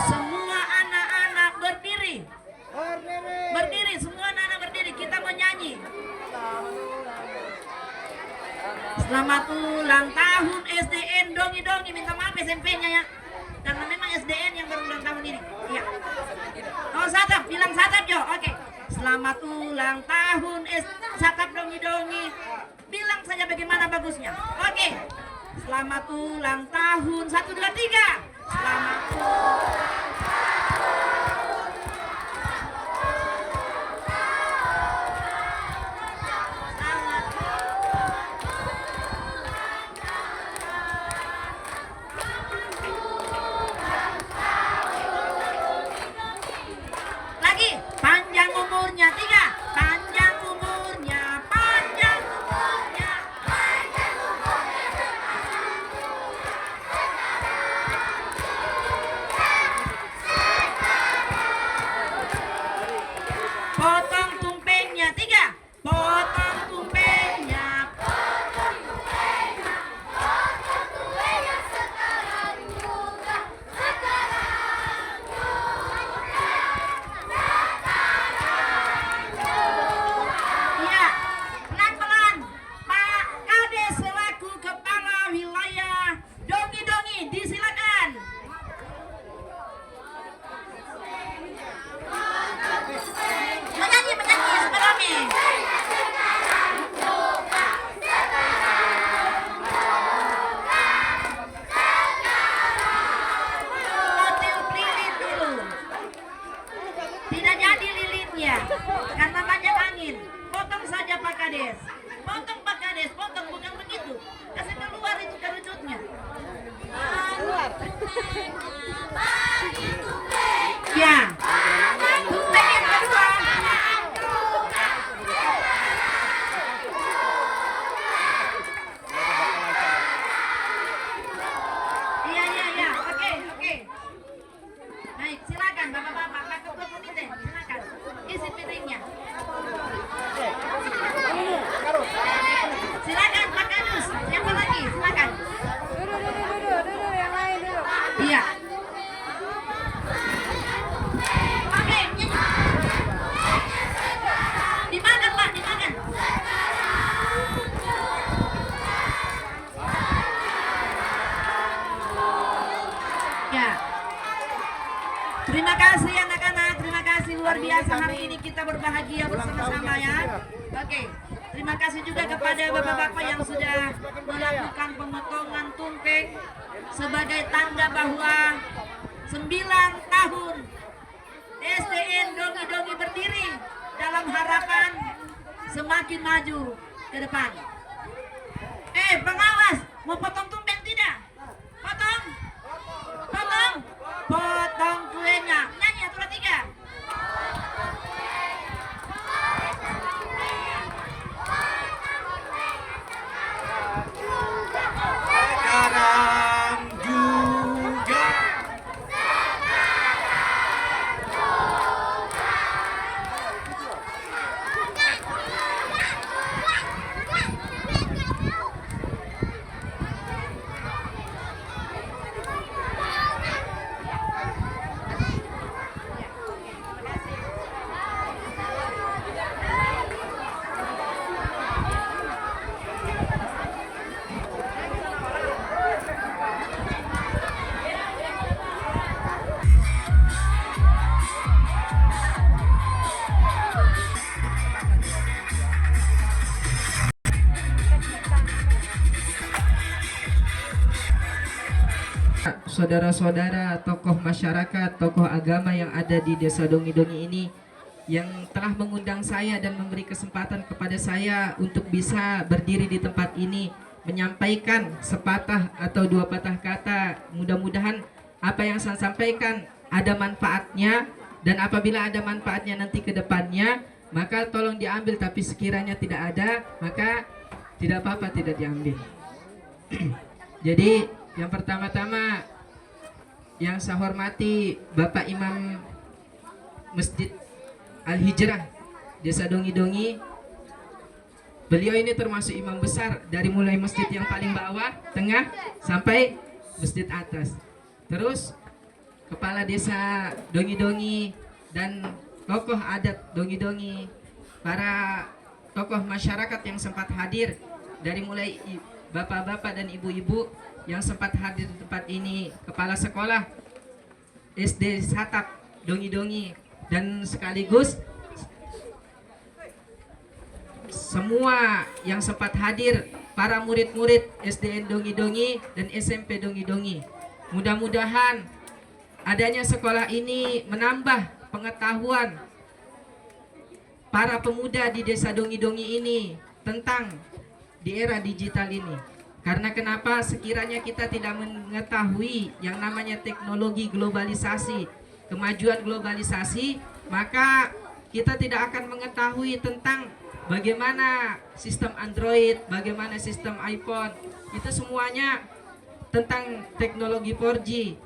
semua anak-anak berdiri. Berdiri, semua anak-anak berdiri. Kita menyanyi. Selamat ulang tahun SDN Dongi-Dongi. Minta maaf SMP-nya ya. Karena memang SDN yang baru ulang tahun ini. Iya. Oh, Satap, bilang Satap Jo. Oke. Selamat ulang tahun Satap Dongi-Dongi. Bilang saja bagaimana bagusnya. Oke. Selamat ulang tahun. 1, 2, 3. Selamat lagi. Panjang umurnya. 3. Panjang umurnya. Panjang umurnya. Potong tumpengnya. 3. Potong tumpengnya. Iya, pelan-pelan. Pak Kades selaku Kepala Wilayah Dongi-Dongi, disilakan. Menyanyi sebenarnya. Potong lilin dulu. Tidak jadi lilitnya karena banyak angin. Potong saja Pak Kades. Potong Pak Kades, potong, bukan begitu. Kasih keluar itu kerujutnya. Ya. Tumpeng yang kedua. Iya. Oke. Baik, silakan Bapak-bapak, Pak Ketua Komite, silakan. Isi piringnya. Silakan Pak Kadus. Siapa lagi? Silakan. Dulu, yang lain dulu. Iya. Oke. Dimakan Pak, dimakan. Ya. Terima kasih anak-anak, terima kasih luar biasa hari ini kita berbahagia bersama-sama ya. Oke. Terima kasih juga kepada bapak-bapak yang sudah melakukan pemotongan tumpeng sebagai tanda bahwa 9 tahun SDN Dongi-Dongi berdiri dalam harapan semakin maju ke depan. Pengawas, mau potong tumpeng tidak? Potong? Potong? Potong kuenya. Nyanyi 1, 2, 3. sekarang juga saudara-saudara, tokoh masyarakat, tokoh agama yang ada di Desa Dongi-Dongi ini yang telah mengundang saya dan memberi kesempatan kepada saya untuk bisa berdiri di tempat ini. menyampaikan sepatah atau dua patah kata. Mudah-mudahan apa yang saya sampaikan ada manfaatnya, dan apabila ada manfaatnya nanti ke depannya, maka tolong diambil. Tapi sekiranya tidak ada, maka tidak apa-apa, tidak diambil. Jadi yang pertama-tama yang saya hormati Bapak Imam Masjid Al-Hijrah Desa Dongi-Dongi. Beliau ini termasuk imam besar dari mulai masjid yang paling bawah, tengah, sampai masjid atas. Terus kepala desa Dongi-Dongi dan tokoh adat Dongi-Dongi, para tokoh masyarakat yang sempat hadir dari mulai bapak-bapak dan ibu-ibu yang sempat hadir di tempat ini, kepala sekolah SD Satap Dongi-Dongi, dan sekaligus semua yang sempat hadir, para murid-murid SDN Dongi-Dongi dan SMP Dongi-Dongi. Mudah-mudahan adanya sekolah ini menambah pengetahuan para pemuda di desa Dongi-Dongi ini tentang di era digital ini. Karena kenapa? Sekiranya kita tidak mengetahui yang namanya teknologi globalisasi, kemajuan globalisasi, maka kita tidak akan mengetahui tentang bagaimana sistem Android, bagaimana sistem iPhone. Itu semuanya tentang teknologi 4G.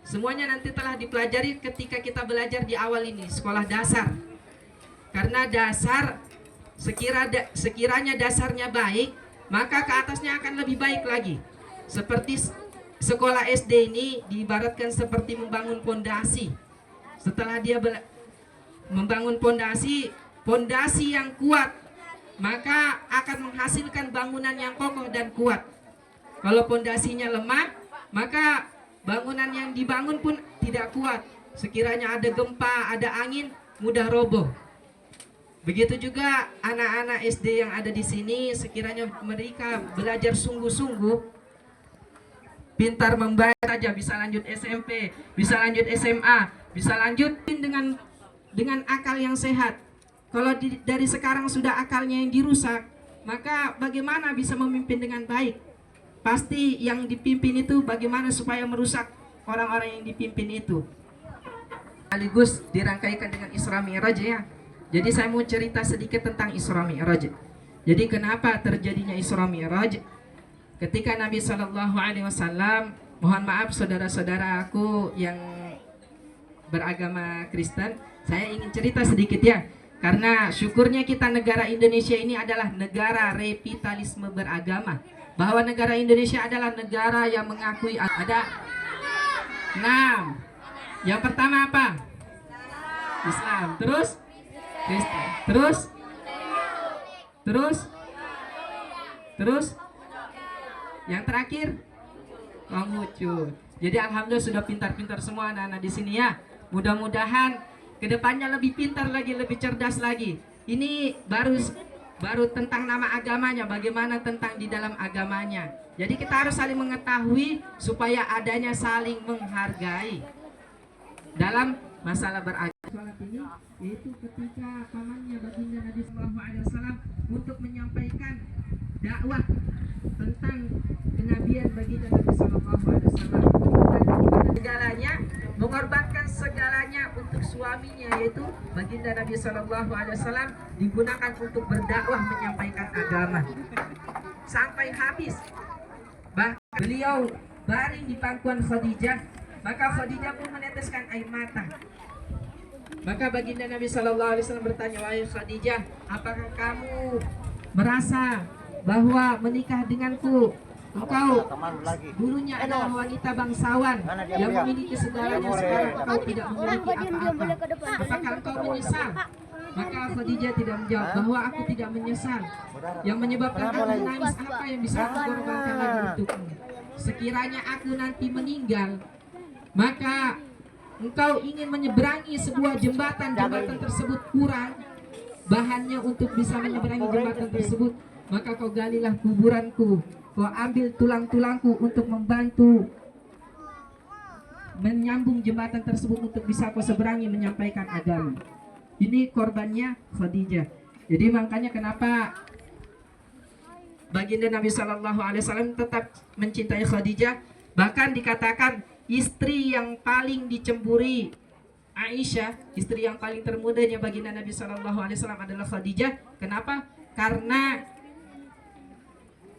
Semuanya nanti telah dipelajari ketika kita belajar di awal ini, sekolah dasar. Karena dasar, sekiranya dasarnya baik, maka ke atasnya akan lebih baik lagi. Seperti sekolah SD ini diibaratkan seperti membangun pondasi. Setelah dia membangun pondasi yang kuat, maka akan menghasilkan bangunan yang kokoh dan kuat. Kalau pondasinya lemah, maka bangunan yang dibangun pun tidak kuat. Sekiranya ada gempa, ada angin, mudah roboh. Begitu juga anak-anak SD yang ada di sini, sekiranya mereka belajar sungguh-sungguh, pintar membaca saja, bisa lanjut SMP, bisa lanjut SMA, bisa lanjut dengan akal yang sehat. Kalau dari sekarang sudah akalnya yang dirusak, maka bagaimana bisa memimpin dengan baik? Pasti yang dipimpin itu bagaimana supaya merusak orang-orang yang dipimpin itu. Sekaligus dirangkaikan dengan Isra Mi'raj ya. Jadi saya mau cerita sedikit tentang Isra Mi'raj. Jadi kenapa terjadinya Isra Mi'raj? Ketika Nabi SAW, mohon maaf saudara-saudara aku yang beragama Kristen, saya ingin cerita sedikit ya. Karena syukurnya kita negara Indonesia ini adalah negara revitalisme beragama. Bahwa negara Indonesia adalah negara yang mengakui ada 6. Yang pertama apa? Islam. Terus? Kristen. Terus? Yang terakhir? Konghucu. Jadi alhamdulillah sudah pintar-pintar semua anak-anak di sini ya. Mudah-mudahan kedepannya lebih pintar lagi, lebih cerdas lagi. Ini baru tentang nama agamanya, bagaimana tentang di dalam agamanya. Jadi kita harus saling mengetahui supaya adanya saling menghargai dalam masalah beragama. Salat ini yaitu ketika pamannya baginda Nabi SAW untuk menyampaikan dakwah tentang kenabian baginda Nabi SAW, segalanya, mengorbankan segalanya untuk suaminya yaitu baginda Nabi SAW, digunakan untuk berdakwah menyampaikan agama sampai habis. Bahkan beliau baring di pangkuan Khadijah, maka Khadijah pun meneteskan air mata. Maka baginda Nabi SAW bertanya, wahai Khadijah, apakah kamu merasa bahwa menikah denganku, engkau dulunya adalah wanita bangsawan yang memiliki segalanya, sekarang engkau tidak memiliki apa-apa, apakah engkau menyesal? Maka Khadijah tidak menjawab bahwa aku tidak menyesal. Yang menyebabkan aku menangis apa yang bisa aku korbankan lagi untukmu? Sekiranya aku nanti meninggal, maka engkau ingin menyeberangi sebuah jembatan tersebut kurang bahannya untuk bisa menyeberangi jembatan tersebut, maka kau galilah kuburanku, kau ambil tulang-tulangku untuk membantu menyambung jembatan tersebut untuk bisa kau seberangi menyampaikan agama. Ini korbannya Khadijah. Jadi makanya kenapa baginda Nabi Shallallahu Alaihi Wasallam tetap mencintai Khadijah. Bahkan dikatakan istri yang paling dicemburi Aisyah, istri yang paling termudanya baginda Nabi Shallallahu Alaihi Wasallam adalah Khadijah. Kenapa? Karena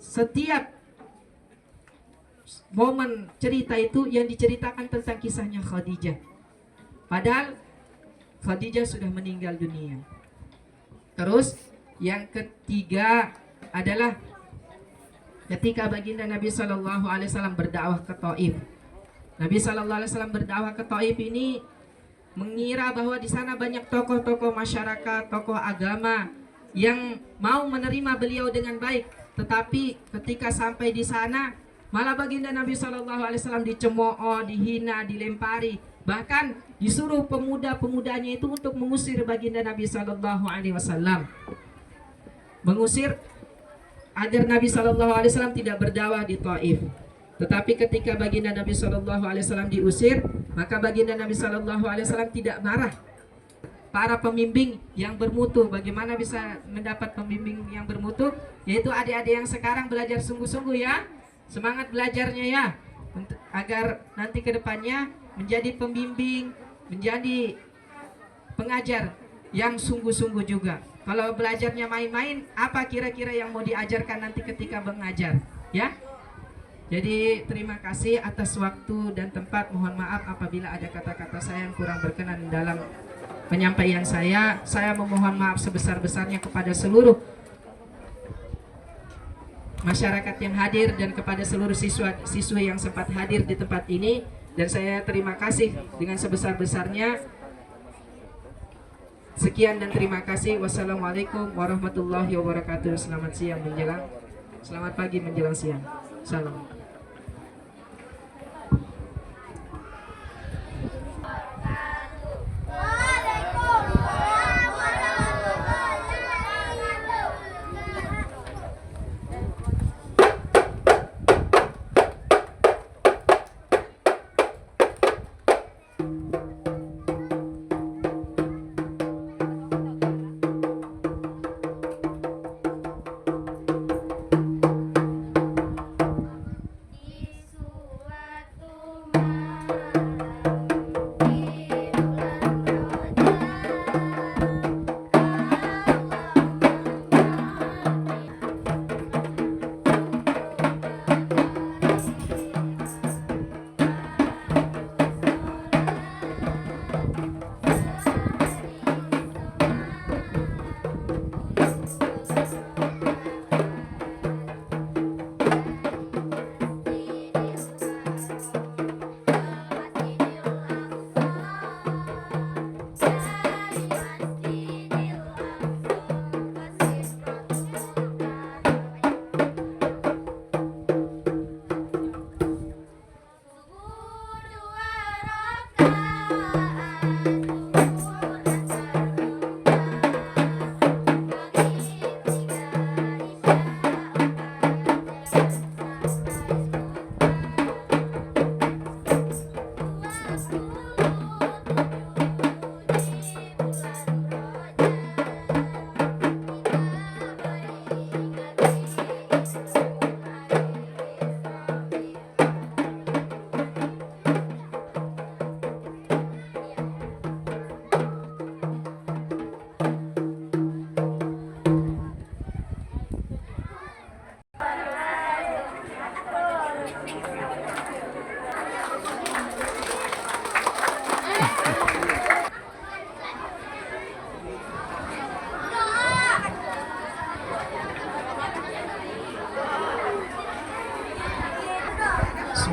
setiap momen cerita itu yang diceritakan tentang kisahnya Khadijah. Padahal Khadijah sudah meninggal dunia. Terus yang ketiga adalah ketika baginda Nabi Shallallahu Alaihi Wasallam berdakwah ke Taif. Nabi Shallallahu Alaihi Wasallam berdakwah ke Taif ini mengira bahwa di sana banyak tokoh-tokoh masyarakat, tokoh agama yang mau menerima beliau dengan baik. Tetapi ketika sampai di sana, malah baginda Nabi Shallallahu Alaihi Wasallam dicemooh, dihina, dilempari, bahkan disuruh pemuda-pemudanya itu untuk mengusir baginda Nabi Shallallahu Alaihi Wasallam, mengusir agar Nabi Shallallahu Alaihi Wasallam tidak berdakwah di Taif. Tetapi ketika baginda Nabi Shallallahu Alaihi Wasallam diusir, maka baginda Nabi Shallallahu Alaihi Wasallam tidak marah. Para pembimbing yang bermutu, bagaimana bisa mendapat pembimbing yang bermutu? Yaitu adik-adik yang sekarang belajar sungguh-sungguh ya, semangat belajarnya ya, agar nanti ke depannya menjadi pembimbing, menjadi pengajar yang sungguh-sungguh juga. Kalau belajarnya main-main, apa kira-kira yang mau diajarkan nanti ketika mengajar? Ya. Jadi terima kasih atas waktu dan tempat. Mohon maaf apabila ada kata-kata saya yang kurang berkenan dalam penyampaian saya. Saya memohon maaf sebesar-besarnya kepada seluruh masyarakat yang hadir dan kepada seluruh siswa-siswi yang sempat hadir di tempat ini. Dan saya terima kasih dengan sebesar-besarnya. Sekian dan terima kasih. Wassalamualaikum warahmatullahi wabarakatuh. Selamat siang menjelang, selamat pagi menjelang siang. Salam.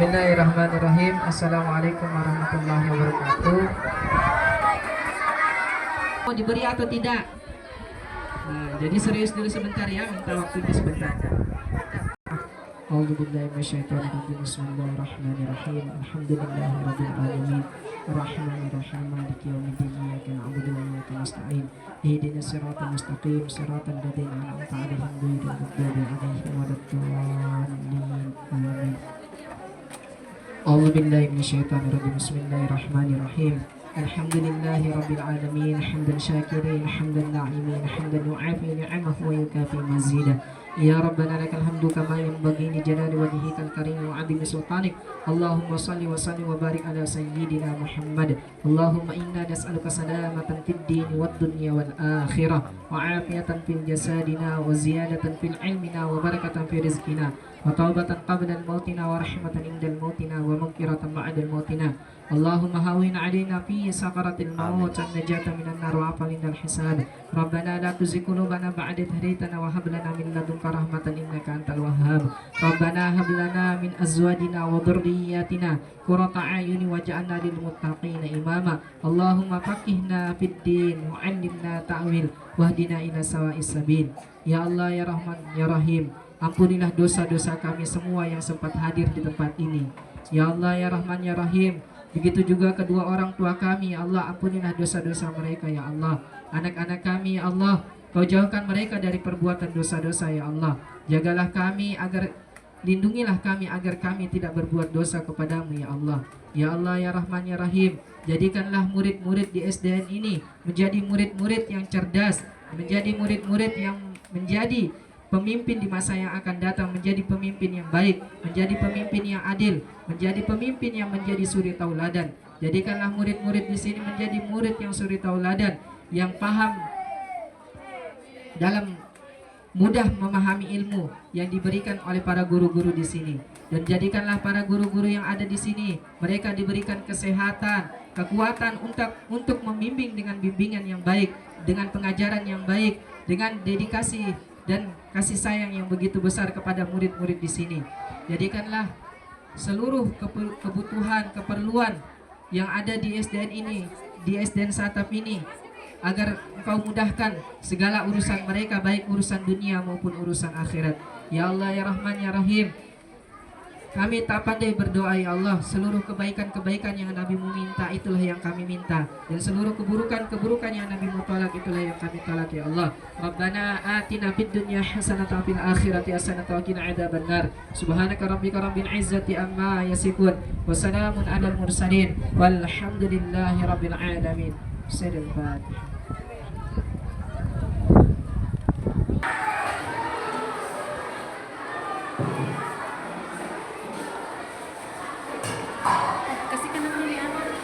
Bismillahirrahmanirrahim. Assalamualaikum warahmatullahi wabarakatuh. Mau diberi atau tidak? Nah, jadi serius dulu sebentar ya, minta waktunya sebentar. A'udzubillahi minasyaitonirrajim. Bismillahirrahmanirrahim. Alhamdulillahirabbil alamin. Arrahmanirrahim. Maliki yaumiddin. Iyyaka na'budu wa iyyaka nasta'in. Ihdinas siratal mustaqim. Siratal ladzina an'amta 'alaihim ghairil maghdubi 'alaihim waladdallin. Amin. A'udzubillahi minasyaitonirrajim. Bismillahirrahmanirrahim. Alhamdulillahi rabbil alamin. Hamdan syakirin, hamdan na'imin, hamdan yu'afi ni'amahu wa yukafi mazidah. Ya Rabbana lakal hamdu kama yanbaghi li jalali wajhikal karim wa 'azimi sultanik. Allahumma shalli wa sallim wa barik ala sayyidina Muhammad. Allahumma inna nas'aluka salamatan fid dini wad dunya wal akhirah wa 'afiyatan fil jasadina wa ziyadatan fil ilmina wa barakatan fi rizqina wa taubatan qabla al-mautina wa rahmatan indal mautina wa maghfiratan ba'da al-mautina. Allahumma hawin alaina fi sakaratil maut wa najata minan nar wa afal indal hisab. Rabbana la tuzigh qulubana ba'da idh hadaytana wa hab lana min ladunka rahmatan innaka antal wahhab. Rabbana hab lana min azwajina wa dhurriyyatina qurrata a'yuni waj'alna lil muttaqina imama. Allahumma faqihna fid din wa 'allimna ta'wil wahdina ila sawa'is sabil. Ya Allah ya Rahman ya Rahim, ampunilah dosa-dosa kami semua yang sempat hadir di tempat ini. Ya Allah ya Rahman ya Rahim, begitu juga kedua orang tua kami, ya Allah, ampunilah dosa-dosa mereka, ya Allah. Anak-anak kami, ya Allah, Kau jauhkan mereka dari perbuatan dosa-dosa, ya Allah. Jagalah kami lindungilah kami agar kami tidak berbuat dosa kepadamu, ya Allah. Ya Allah, ya Rahman, ya Rahim, jadikanlah murid-murid di SDN ini menjadi murid-murid yang cerdas, menjadi murid-murid yang menjadi pemimpin di masa yang akan datang, menjadi pemimpin yang baik, menjadi pemimpin yang adil, menjadi pemimpin yang menjadi suri tauladan. Jadikanlah murid-murid di sini menjadi murid yang suri tauladan, yang paham dalam mudah memahami ilmu yang diberikan oleh para guru-guru di sini. Dan jadikanlah para guru-guru yang ada di sini, mereka diberikan kesehatan, kekuatan untuk membimbing dengan bimbingan yang baik, dengan pengajaran yang baik, dengan dedikasi dan kasih sayang yang begitu besar kepada murid-murid di sini. Jadikanlah seluruh kebutuhan, keperluan yang ada di SDN ini, di SDN Satap ini, agar Engkau mudahkan segala urusan mereka, baik urusan dunia maupun urusan akhirat. Ya Allah ya Rahman ya Rahim, kami tak pandai berdoa, ya Allah. Seluruh kebaikan-kebaikan yang Nabi-Mu minta, itulah yang kami minta. Dan seluruh keburukan-keburukan yang Nabi-Mu tolak, itulah yang kami tolak, ya Allah. Rabbana atina fid dunya hasanatan wa fil akhirati hasanatan wa qina adzabannar. Subhanaka rabbika rabbil izzati amma yasifun. Wa salamun alal mursalin. Walhamdulillahi rabbil alamin. Sayyidul Fatihah. Kasihkan namanya di atas.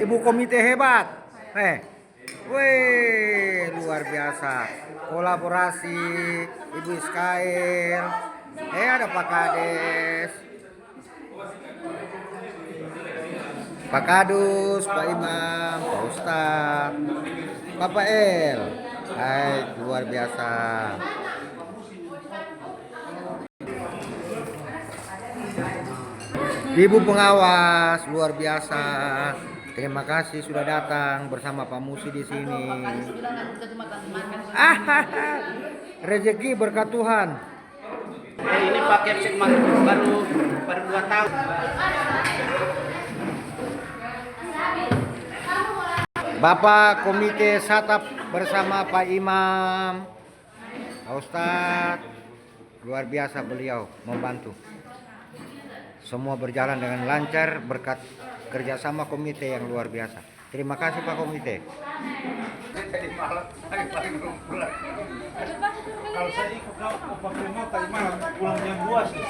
Ibu komite hebat. Wih, luar biasa. Kolaborasi Ibu Iskail. Ada Pak Kades, Pak Kadus, Pak Imam, Pak Ustadz, Bapak El. Luar biasa. Ibu pengawas, luar biasa. Terima kasih sudah datang bersama Pak Musi di sini. Rezeki berkat Tuhan. Ini pakai Kepsek baru 2 tahun. Bapak Komite Satap bersama Pak Imam, Pak Ustadz, luar biasa beliau membantu. Semua berjalan dengan lancar berkat kerjasama komite yang luar biasa. Terima kasih Pak Komite. Kalau saya ikut kau tadi malam pulang jam 2 sih.